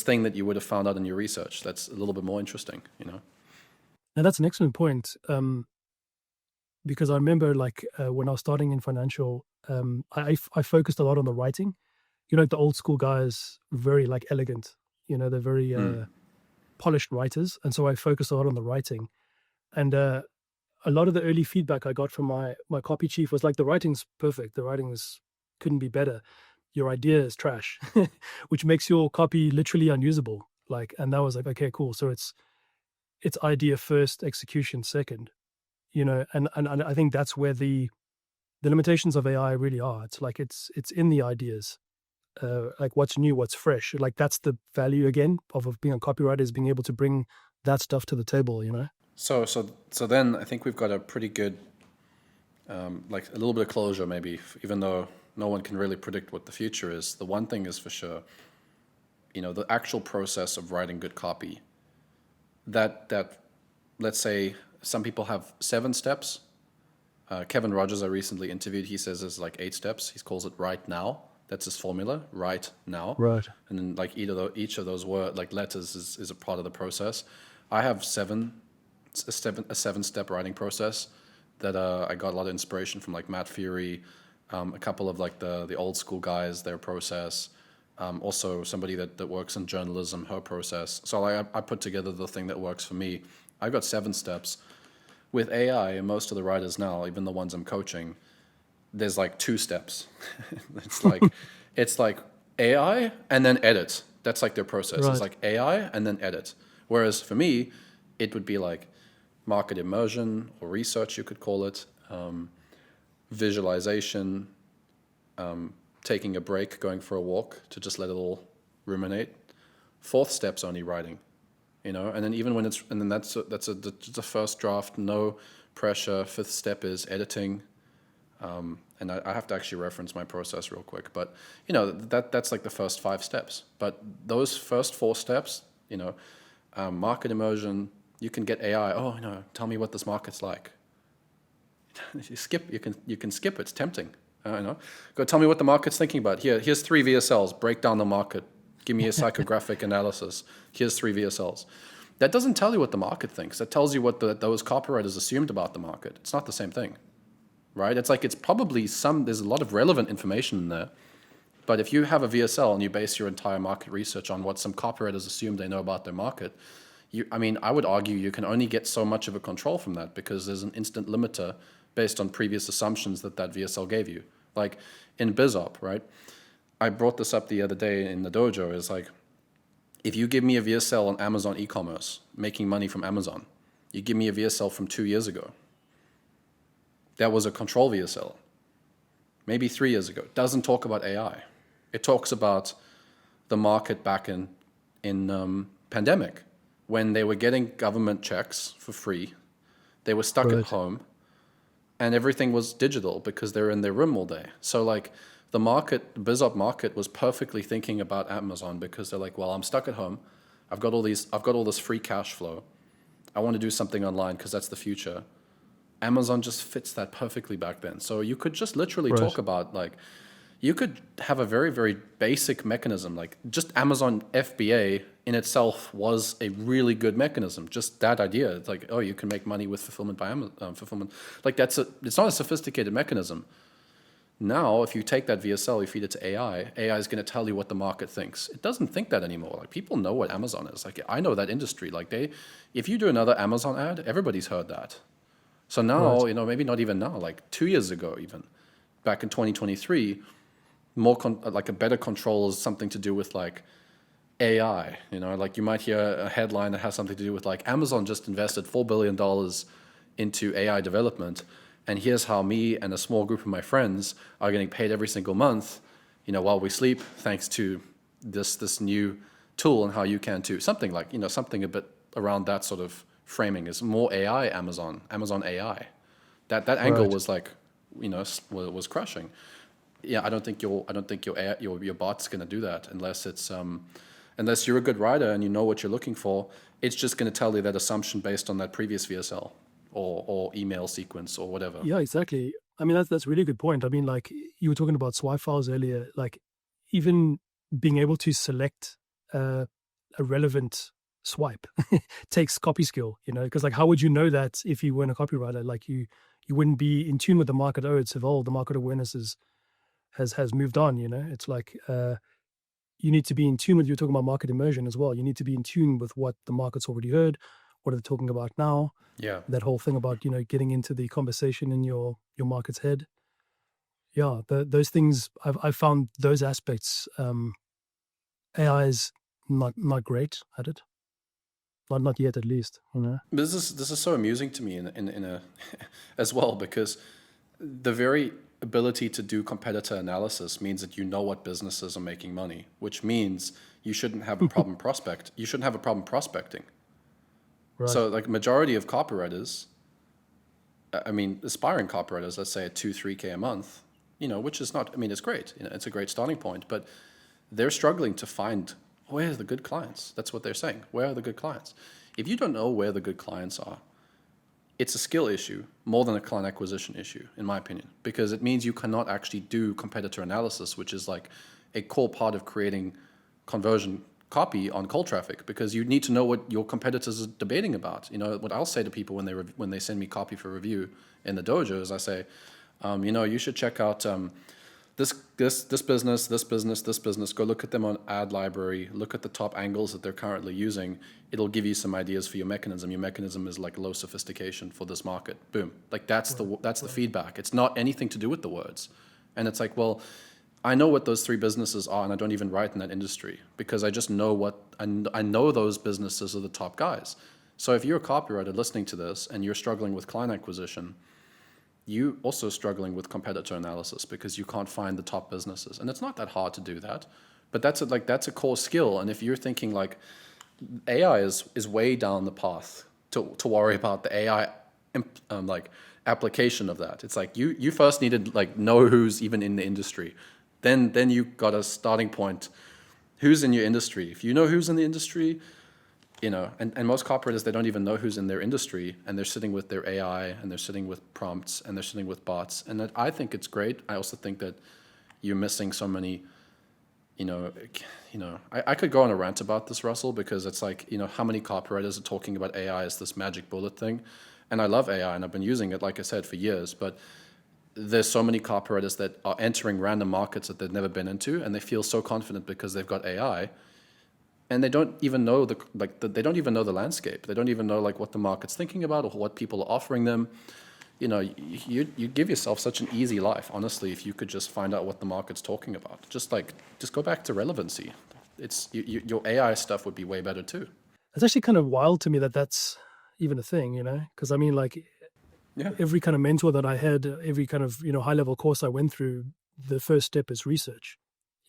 thing that you would have found out in your research. That's a little bit more interesting. And that's an excellent point, because I remember when I was starting in financial, I focused a lot on the writing. The old school guys, very elegant. They're very polished writers, and so I focused a lot on the writing. And a lot of the early feedback I got from my copy chief was like, the writing's perfect. The writing couldn't be better. Your idea is trash, which makes your copy literally unusable. And that was like, okay, cool. So it's idea first, execution second. And I think that's where the limitations of AI really are. It's like it's in the ideas, what's new, what's fresh. That's the value again of being a copywriter, is being able to bring that stuff to the table. So then I think we've got a pretty good, a little bit of closure maybe, even though no one can really predict what the future is. The one thing is for sure, the actual process of writing good copy, that let's say some people have 7 steps. Kevin Rogers, I recently interviewed, he says there's 8 steps. He calls it right now. That's his formula, right now. Right. And then each of those letters is a part of the process. I have a 7-step writing process that I got a lot of inspiration from Matt Fury, a couple of the old school guys, their process. Also somebody that works in journalism, her process. So I put together the thing that works for me. I've got 7 steps. With AI and most of the writers now, even the ones I'm coaching, there's 2 steps. it's like AI and then edit. That's their process. Right. It's AI and then edit. Whereas for me, it would be market immersion or research, you could call it, visualization, taking a break, going for a walk to just let it all ruminate. 4th step's only writing, and then even when that's the first draft, no pressure. 5th step is editing, and I have to actually reference my process real quick, but that's the first 5 steps. But those first 4 steps, market immersion, you can get AI. Tell me what this market's like. You can skip. It's tempting. Go tell me what the market's thinking about. Here's 3 VSLs. Break down the market. Give me a psychographic analysis. Here's 3 VSLs. That doesn't tell you what the market thinks. That tells you what those copywriters assumed about the market. It's not the same thing, right? It's probably there's a lot of relevant information in there. But if you have a VSL and you base your entire market research on what some copywriters assume they know about their market, I would argue you can only get so much of a control from that, because there's an instant limiter based on previous assumptions that VSL gave you. Like in BizOp, right? I brought this up the other day in the dojo, is if you give me a VSL on Amazon e-commerce, making money from Amazon, you give me a VSL from 2 years ago. That was a control VSL. Maybe 3 years ago. It doesn't talk about AI. It talks about the market back in pandemic, when they were getting government checks for free. They were stuck at home, and everything was digital because they're in their room all day. So the BizOp market was perfectly thinking about Amazon, because they're well, I'm stuck at home. I've got all this free cash flow. I want to do something online because that's the future. Amazon just fits that perfectly back then. So you could just literally talk about you could have a very, very basic mechanism. Just Amazon FBA in itself was a really good mechanism. Just that idea. It's you can make money with fulfillment by Amazon. Fulfillment. It's not a sophisticated mechanism. Now, if you take that VSL, you feed it to AI is going to tell you what the market thinks. It doesn't think that anymore. People know what Amazon is. I know that industry. If you do another Amazon ad, everybody's heard that. So now, maybe not even now, 2 years ago even, back in 2023, a better control is something to do with AI. You might hear a headline that has something to do with Amazon just invested $4 billion into AI development, and here's how me and a small group of my friends are getting paid every single month, while we sleep, thanks to this new tool, and how you can too. Something like, something a bit around that sort of framing is more AI, Amazon AI. That angle was like, was crushing. Yeah, I don't think your bot's going to do that unless you're a good writer and you know what you're looking for. It's just going to tell you that assumption based on that previous VSL or email sequence or whatever. Yeah, exactly. I mean, that's a really good point. I mean, like you were talking about swipe files earlier, like even being able to select a relevant swipe takes copy skill, because like how would you know that if you weren't a copywriter? Like you wouldn't be in tune with the market. Oh, it's evolved. The market awareness has moved on. It's like you need to be in tune with. You're talking about market immersion as well. You need to be in tune with what the market's already heard. What are they talking about now? Yeah. That whole thing about getting into the conversation in your market's head. Yeah, those things I've found those aspects. AI is not great at it. Not yet, at least. This is so amusing to me in a as well, because the very ability to do competitor analysis means that you know what businesses are making money, which means you shouldn't have a problem You shouldn't have a problem prospecting. Right. So like majority of copywriters, aspiring copywriters, let's say at 2-3K a month, which is not, it's great. It's a great starting point, but they're struggling to find where are the good clients. That's what they're saying. Where are the good clients? If you don't know where the good clients are, it's a skill issue more than a client acquisition issue, in my opinion, because it means you cannot actually do competitor analysis, which is like a core part of creating conversion copy on cold traffic, because you need to know what your competitors are debating about. What I'll say to people when they send me copy for review in the dojo is I say, you should check out this business. Go look at them on ad library. Look at the top angles that they're currently using. It'll give you some ideas for your mechanism. Your mechanism is like low sophistication for this market. Boom. Like that's the feedback. It's not anything to do with the words. And it's like, well, I know what those 3 businesses are, and I don't even write in that industry because I just know I know those businesses are the top guys. So if you're a copywriter listening to this and you're struggling with client acquisition, you also struggling with competitor analysis because you can't find the top businesses. And it's not that hard to do that, but that's a core skill. And if you're thinking like AI is way down the path to worry about the AI application of that. It's like you first needed like know who's even in the industry. Then you got a starting point. Who's in your industry? If you know who's in the industry, and most copywriters, they don't even know who's in their industry, and they're sitting with their AI, and they're sitting with prompts, and they're sitting with bots. And I think it's great. I also think that you're missing so many, I could go on a rant about this, Russell, because it's like, how many copywriters are talking about AI as this magic bullet thing. And I love AI, and I've been using it, like I said, for years, but there's so many copywriters that are entering random markets that they've never been into, and they feel so confident because they've got AI. And they don't even know they don't even know the landscape. They don't even know like what the market's thinking about or what people are offering them. You give yourself such an easy life, honestly, if you could just find out what the market's talking about. Just go back to relevancy. It's your AI stuff would be way better too. It's actually kind of wild to me that that's even a thing, because I mean, like, yeah, every kind of mentor that I had, every kind of high level course I went through, the first step is research.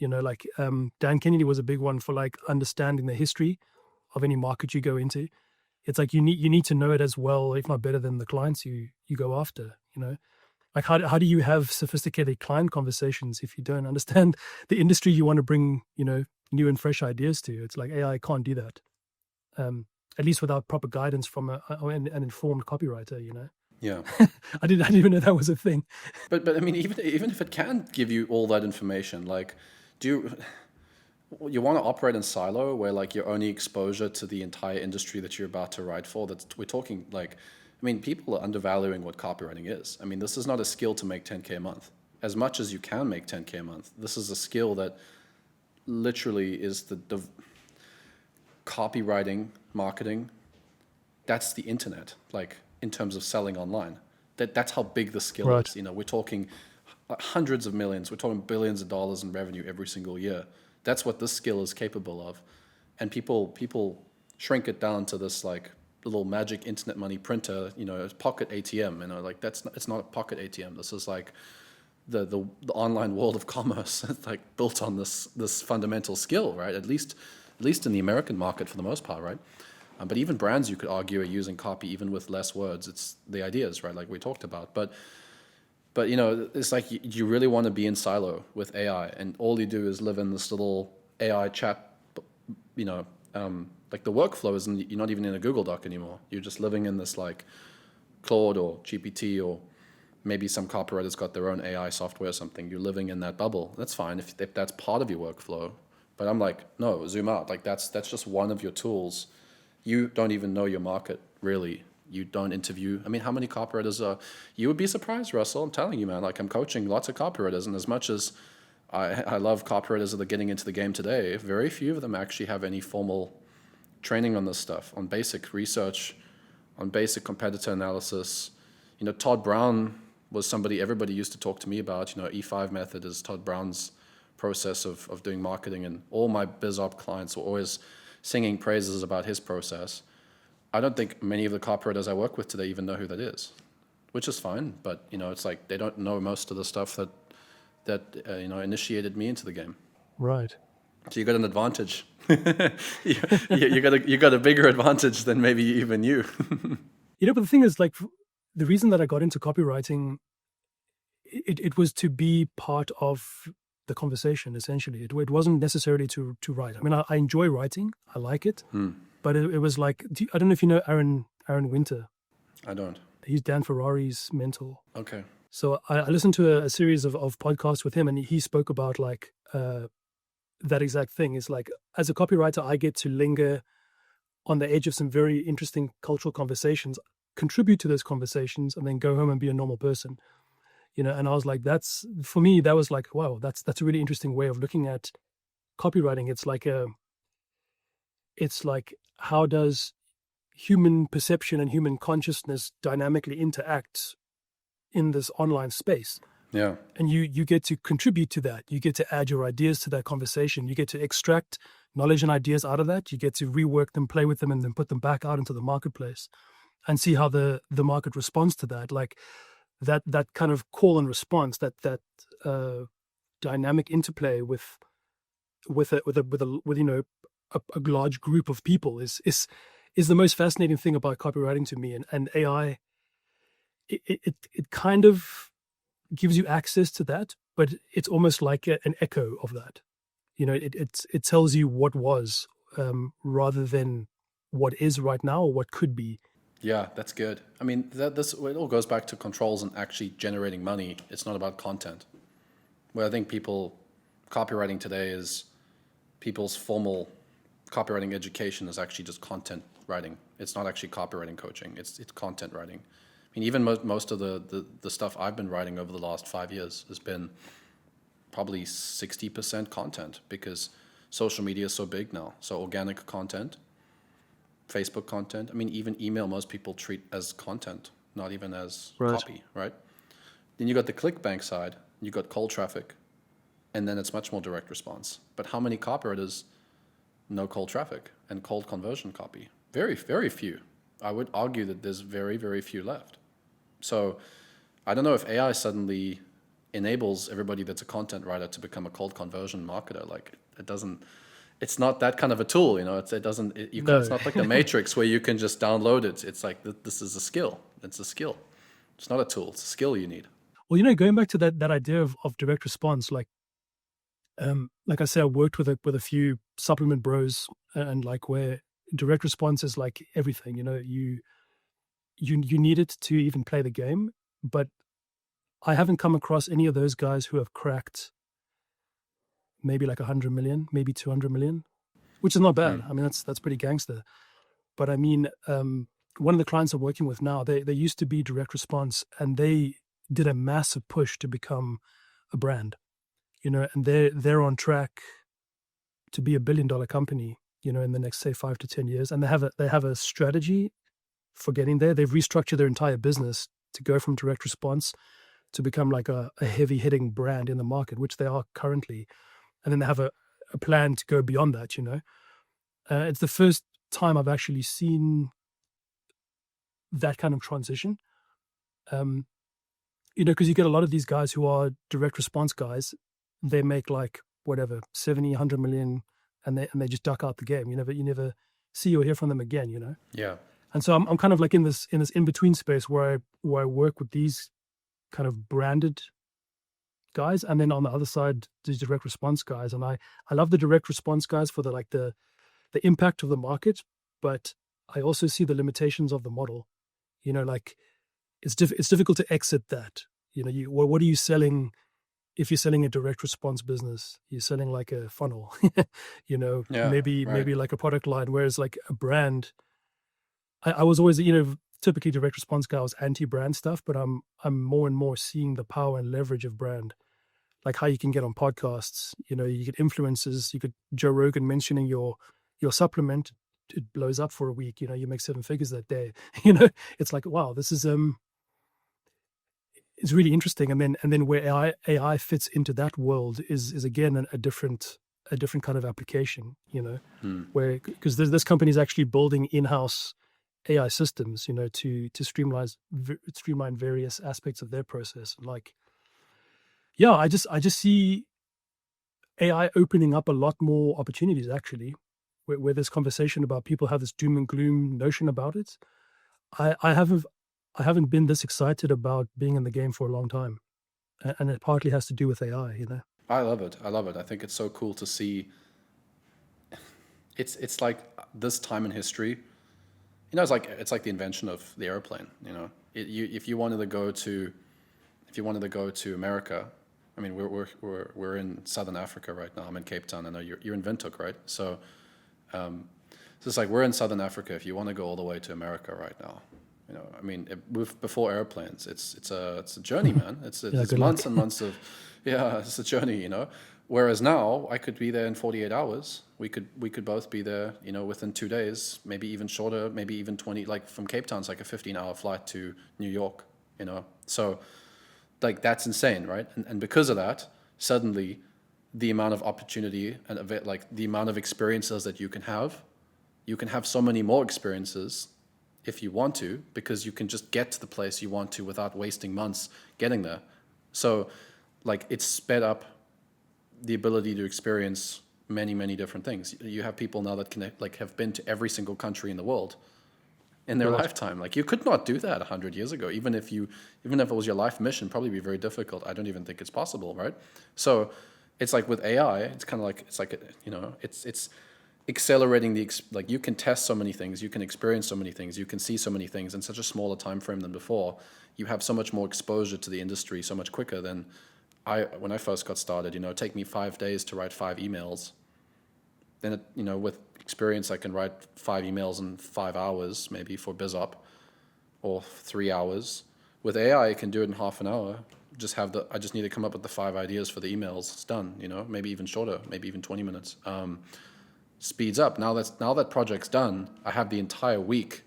Dan Kennedy was a big one for like understanding the history of any market you go into. It's like you need to know it as well, if not better than the clients you go after. Like how do you have sophisticated client conversations if you don't understand the industry you want to bring new and fresh ideas to? It's like AI can't do that, at least without proper guidance from an informed copywriter. Yeah. I didn't even know that was a thing. But I mean, even if it can give you all that information, like, do you want to operate in silo where like your only exposure to the entire industry that you're about to write for? We're talking like, people are undervaluing what copywriting is. This is not a skill to make 10K a month. As much as you can make 10K a month, this is a skill that literally is the copywriting, marketing. That's the internet, like in terms of selling online. That's how big the skill Right. is. We're talking hundreds of millions. We're talking billions of dollars in revenue every single year. That's what this skill is capable of. And people shrink it down to this like little magic internet money printer, a pocket ATM, like it's not a pocket ATM. This is like the online world of commerce, like built on this fundamental skill, right? At least in the American market for the most part, right? But even brands, you could argue, are using copy even with less words. It's the ideas, right? Like we talked about. But it's like you really want to be in silo with AI, and all you do is live in this little AI chat. Like the workflow isn't. You're not even in a Google Doc anymore. You're just living in this like Claude or GPT, or maybe some copywriter's got their own AI software or something. You're living in that bubble. That's fine if that's part of your workflow. But I'm like, no, zoom out. Like that's just one of your tools. You don't even know your market, really. You don't interview. I mean, how many copywriters are... You would be surprised, Russell. I'm telling you, man. Like, I'm coaching lots of copywriters, and as much as I love copywriters that are getting into the game today, very few of them actually have any formal training on this stuff, on basic research, on basic competitor analysis. Todd Brown was somebody everybody used to talk to me about. E5 method is Todd Brown's process of doing marketing, and all my BizOp clients were always singing praises about his process. I don't think many of the copywriters I work with today even know who that is, which is fine. But it's like they don't know most of the stuff that initiated me into the game. Right. So you got an advantage. you got a bigger advantage than maybe even you. But the thing is, like, the reason that I got into copywriting, it was to be part of the conversation, essentially. It wasn't necessarily to write. I mean, I enjoy writing. I like it. But it was like, I don't know if you know Aaron Winter. I don't. He's Dan Ferrari's mentor. Okay. So I listened to a series of podcasts with him, and he spoke about like that exact thing. Is like, as a copywriter, I get to linger on the edge of some very interesting cultural conversations, contribute to those conversations, and then go home and be a normal person. And I was like, for me, that was like, wow, that's a really interesting way of looking at copywriting. It's like how does human perception and human consciousness dynamically interact in this online space? Yeah. And you get to contribute to that. You get to add your ideas to that conversation. You get to extract knowledge and ideas out of that. You get to rework them, play with them, and then put them back out into the marketplace and see how the market responds to that. Like that kind of call and response, that dynamic interplay with a large group of people is the most fascinating thing about copywriting to me. And AI, it kind of gives you access to that, but it's almost like an echo of that. It tells you what was rather than what is right now or what could be. Yeah, that's good. I mean, it all goes back to controls and actually generating money. It's not about content. Where I think copywriting today is people's formal copywriting education is actually just content writing. It's not actually copywriting coaching. It's content writing. I mean, even most of the stuff I've been writing over the last 5 years has been probably 60% content, because social media is so big now. So organic content, Facebook content. I mean, even email, most people treat as content, not even as copy, right? Then you got the ClickBank side, you got cold traffic, and then it's much more direct response. But how many copywriters know cold traffic and cold conversion copy? Very, very few. I would argue that there's very, very few left. So I don't know if AI suddenly enables everybody that's a content writer to become a cold conversion marketer. Like it's not that kind of a tool, it's not like the Matrix where you can just download it. It's like, this is a skill. It's a skill. It's not a tool. It's a skill you need. Well, going back to that idea of direct response, like I say, I worked with a few supplement bros, and like where direct response is like everything. You need it to even play the game, but I haven't come across any of those guys who have cracked maybe like 100 million, maybe 200 million, which is not bad. I mean, that's pretty gangster. But I mean, one of the clients I'm working with now, they used to be direct response, and they did a massive push to become a brand, and they're on track to be $1 billion company, in the next, say, 5 to 10 years. And they have a strategy for getting there. They've restructured their entire business to go from direct response to become like a heavy hitting brand in the market, which they are currently. And then they have a plan to go beyond that, It's the first time I've actually seen that kind of transition. Because you get a lot of these guys who are direct response guys. They make like whatever 70, 100 million, and they just duck out the game. You never see or hear from them again. Yeah. And so I'm kind of like in this in between space where I work with these kind of branded guys, and then on the other side these direct response guys. And I love the direct response guys for the impact of the market, but I also see the limitations of the model. Like it's difficult to exit that. What are you selling? If you're selling a direct response business, you're selling like a funnel, Yeah, maybe right. like a product line. Whereas like a brand, I was always, typically direct response guy, I was anti-brand stuff, but I'm more and more seeing the power and leverage of brand, like how you can get on podcasts. You get influencers, you get Joe Rogan mentioning your supplement, it blows up for a week. You make 7 figures that day. It's like, wow, this is it's really interesting. And then where AI fits into that world is again a different kind of application. Where because this company is actually building in-house AI systems, to streamline various aspects of their process. And like, yeah, I just see AI opening up a lot more opportunities actually, where this conversation about people have this doom and gloom notion about it. I haven't been this excited about being in the game for a long time, and it partly has to do with AI. I love it. I think it's so cool to see. It's like this time in history. It's like the invention of the airplane. If you wanted to go to America, I mean, we're in Southern Africa right now. I'm in Cape Town. I know you're in Windhoek, right? So it's like we're in Southern Africa. If you want to go all the way to America right now, I mean, before airplanes, it's a journey, man. It's months and months of, it's a journey, Whereas now I could be there in 48 hours. We could both be there, within 2 days, maybe even shorter, maybe even 20. Like from Cape Town, it's like a 15-hour flight to New York, So like that's insane, right? And because of that, suddenly the amount of opportunity and the amount of experiences that you can have so many more experiences if you want to, because you can just get to the place you want to without wasting months getting there. So like it's sped up the ability to experience many, many different things. You have people now that can have been to every single country in the world in their lifetime. Like you could not do that 100 years ago. Even if it was your life mission, probably be very difficult. I don't even think it's possible, right? So it's like with AI, it's kind of like it's accelerating you can test so many things, you can experience so many things, you can see so many things in such a smaller time frame than before. You have so much more exposure to the industry so much quicker than when I first got started. It'd take me 5 days to write 5 emails. Then with experience, I can write 5 emails in 5 hours, maybe for BizUp, or 3 hours. With AI, I can do it in half an hour. I just need to come up with the 5 ideas for the emails. It's done. Maybe even shorter, maybe even 20 minutes. Speeds up. Now that project's done, I have the entire week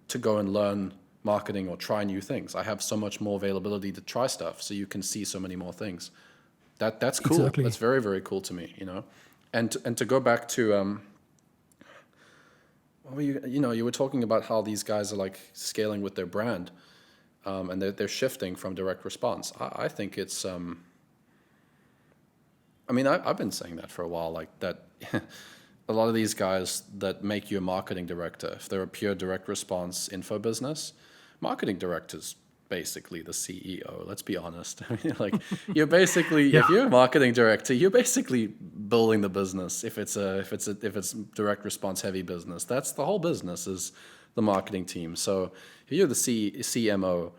to go and learn marketing or try new things. I have so much more availability to try stuff, so you can see so many more things. That's cool. Exactly. That's very, very cool to me. And to go back to you were talking about how these guys are like scaling with their brand, and they're shifting from direct response. I think it's I've been saying that for a while, like that. A lot of these guys that make you a marketing director, if they're a pure direct response info business, marketing director's basically the CEO. Let's be honest. Like you're basically, if you're a marketing director, you're basically building the business. If it's direct response heavy business, that's the whole business is the marketing team. So if you're the CMO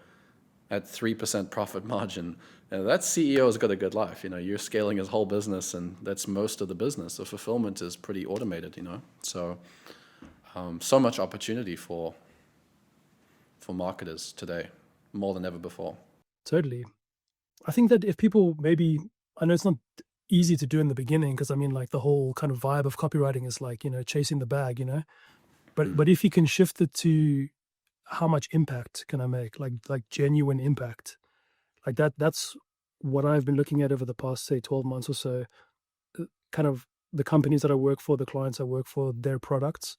at 3% profit margin, that CEO's got a good life. You're scaling his whole business, and that's most of the business. The fulfillment is pretty automated. So so much opportunity for marketers today, more than ever before. Totally. I think that if people I know it's not easy to do in the beginning, because like the whole kind of vibe of copywriting is like, chasing the bag, but if you can shift it to how much impact can I make, like genuine impact, like that's what I've been looking at over the past, say, 12 months or so. Kind of the companies that I work for, the clients I work for, their products,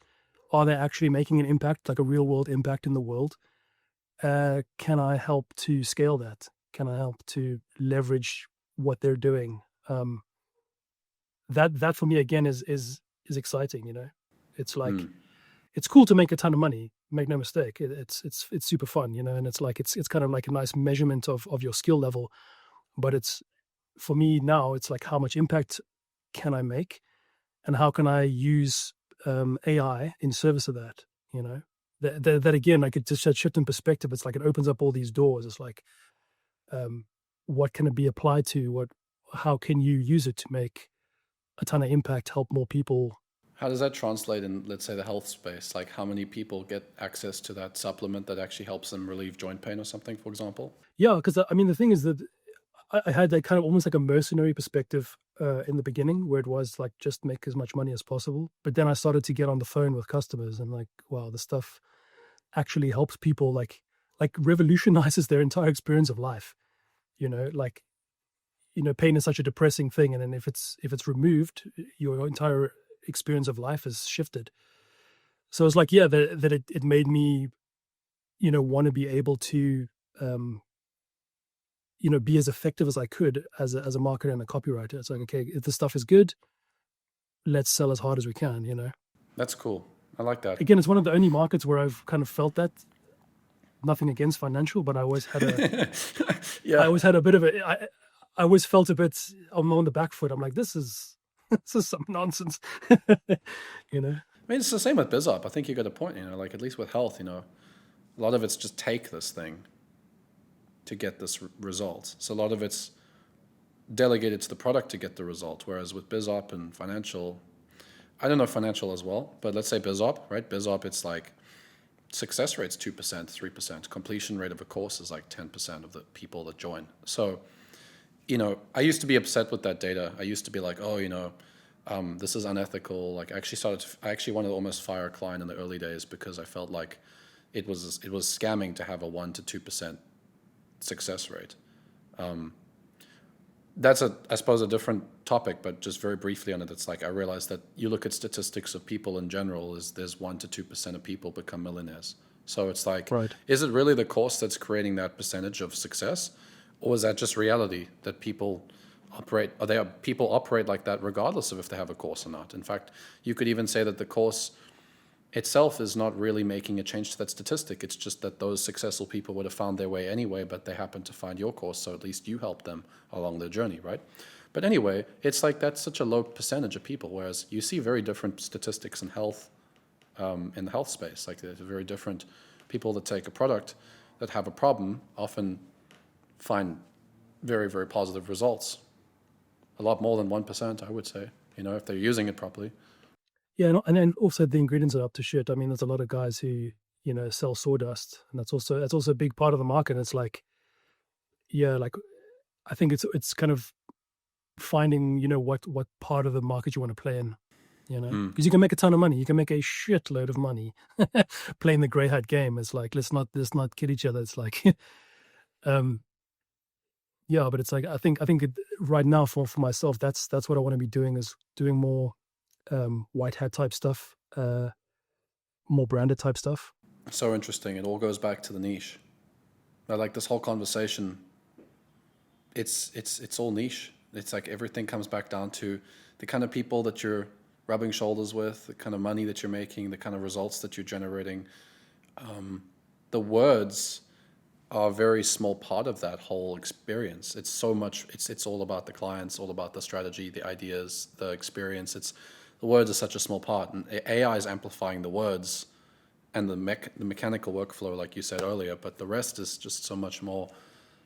are they actually making an impact, like a real world impact in the world? can I help to scale that? Can I help to leverage what they're doing? That for me again is exciting. It's like it's cool to make a ton of money. Make no mistake, it's super fun. And it's like it's kind of like a nice measurement of your skill level. But it's for me now, it's like how much impact can I make, and how can I use AI in service of that? That again, like it just shift in perspective. It's like it opens up all these doors. It's like, what can it be applied to? How can you use it to make a ton of impact, help more people? How does that translate in, let's say, the health space? Like how many people get access to that supplement that actually helps them relieve joint pain or something, for example? Yeah, because I mean, the thing is that I had that kind of almost like a mercenary perspective in the beginning, where it was like just make as much money as possible. But then I started to get on the phone with customers and like, wow, the stuff actually helps people, like revolutionizes their entire experience of life. Like, pain is such a depressing thing, and then if it's removed, your entire experience of life is shifted. So it's like, yeah, that it made me, want to be able to, be as effective as I could as a marketer and a copywriter. It's like, okay, if the stuff is good, let's sell as hard as we can. That's cool. I like that. Again, it's one of the only markets where I've kind of felt that. Nothing against financial, but I always had a, Yeah. I always had a bit of I always felt a bit on the back foot. I'm like, this is some nonsense. I mean, it's the same with BizOp. I think you got a point, like at least with health, a lot of it's just take this thing to get this result. So a lot of it's delegated to the product to get the result. Whereas with BizOp and financial, I don't know financial as well, but let's say BizOp, right? BizOp, it's like success rate's 2%, 3%. Completion rate of a course is like 10% of the people that join. So, I used to be upset with that data. I used to be like, oh, this is unethical. Like I actually wanted to almost fire a client in the early days because I felt like it was scamming to have a 1 to 2% success rate. That's I suppose a different topic, but just very briefly on it, it's like I realized that you look at statistics of people in general, is there's 1 to 2% of people become millionaires. So it's like, Right. Is it really the course that's creating that percentage of success, or is that just reality that people operate like that regardless of if they have a course or not? In fact, you could even say that the course itself is not really making a change to that statistic. It's just that those successful people would have found their way anyway, but they happen to find your course, so at least you help them along their journey, right? But anyway, it's like that's such a low percentage of people, whereas you see very different statistics in health, in the health space. Like there's very different people that take a product that have a problem often find very, very positive results. A lot more than 1%, I would say, if they're using it properly. Yeah, and then also the ingredients are up to shit. I mean, there's a lot of guys who sell sawdust, and that's also a big part of the market. It's like, yeah, like I think it's kind of finding what part of the market you want to play in, because you can make a ton of money. You can make a shitload of money playing the grey hat game. It's like let's not kid each other. It's like, yeah, but it's like I think right now for myself, that's what I want to be doing, is doing more white hat type stuff, more branded type stuff. So interesting. It all goes back to the niche. I like this whole conversation. It's all niche. It's like everything comes back down to the kind of people that you're rubbing shoulders with, the kind of money that you're making, the kind of results that you're generating. The words are a very small part of that whole experience. It's so much. It's all about the clients, all about the strategy, the ideas, the experience. The words are such a small part, and AI is amplifying the words and the mechanical workflow, like you said earlier. But the rest is just so much more.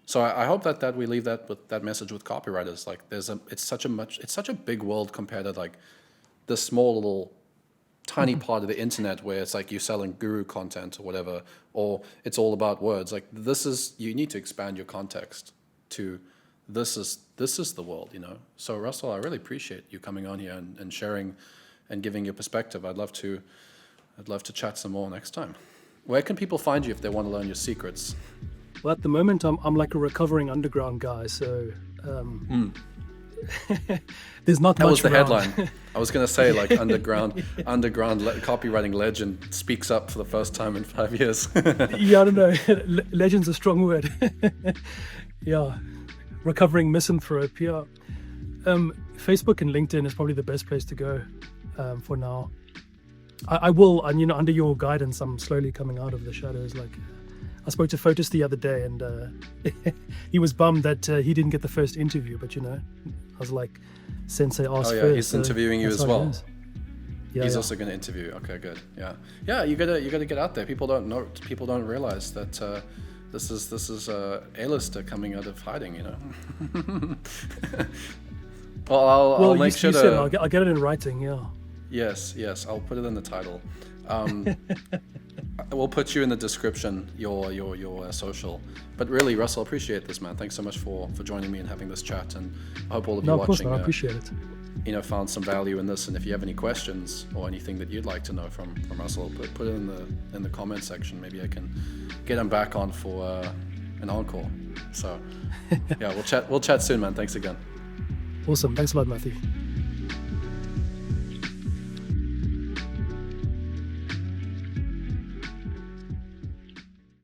So I hope that we leave that message with copywriters. Like it's such a big world compared to like the small little tiny part of the internet where it's like you're selling guru content or whatever, or it's all about words. Like you need to expand your context to this is the world, So Russell, I really appreciate you coming on here and sharing and giving your perspective. I'd love to chat some more next time. Where can people find you if they want to learn your secrets? Well, at the moment, I'm like a recovering underground guy, so there's not That much was the around. headline. I was going to say, like, underground copywriting legend speaks up for the first time in 5 years. Yeah, I don't know. Legend's a strong word. Yeah, recovering misanthrope. Yeah, Facebook and LinkedIn is probably the best place to go for now. I will, and under your guidance, I'm slowly coming out of the shadows. Like, I spoke to Fotis the other day, and he was bummed that he didn't get the first interview. But I was like, Sensei asked first. He's interviewing you as well. Yeah, he's also going to interview. Okay, good. Yeah. You gotta get out there. People don't know. People don't realize that this is A-lister coming out of hiding. Well, I'll make sure to. I'll get it in writing. Yeah. Yes. I'll put it in the title. We'll put you in the description, your social. But really, Russell, appreciate this, man. Thanks so much for joining me and having this chat. And I hope all of you of course, watching, I appreciate it. Found some value in this. And if you have any questions or anything that you'd like to know from Russell, put it in the comment section. Maybe I can get him back on for an encore. So yeah, we'll chat soon, man. Thanks again. Awesome. Thanks a lot, Matthew.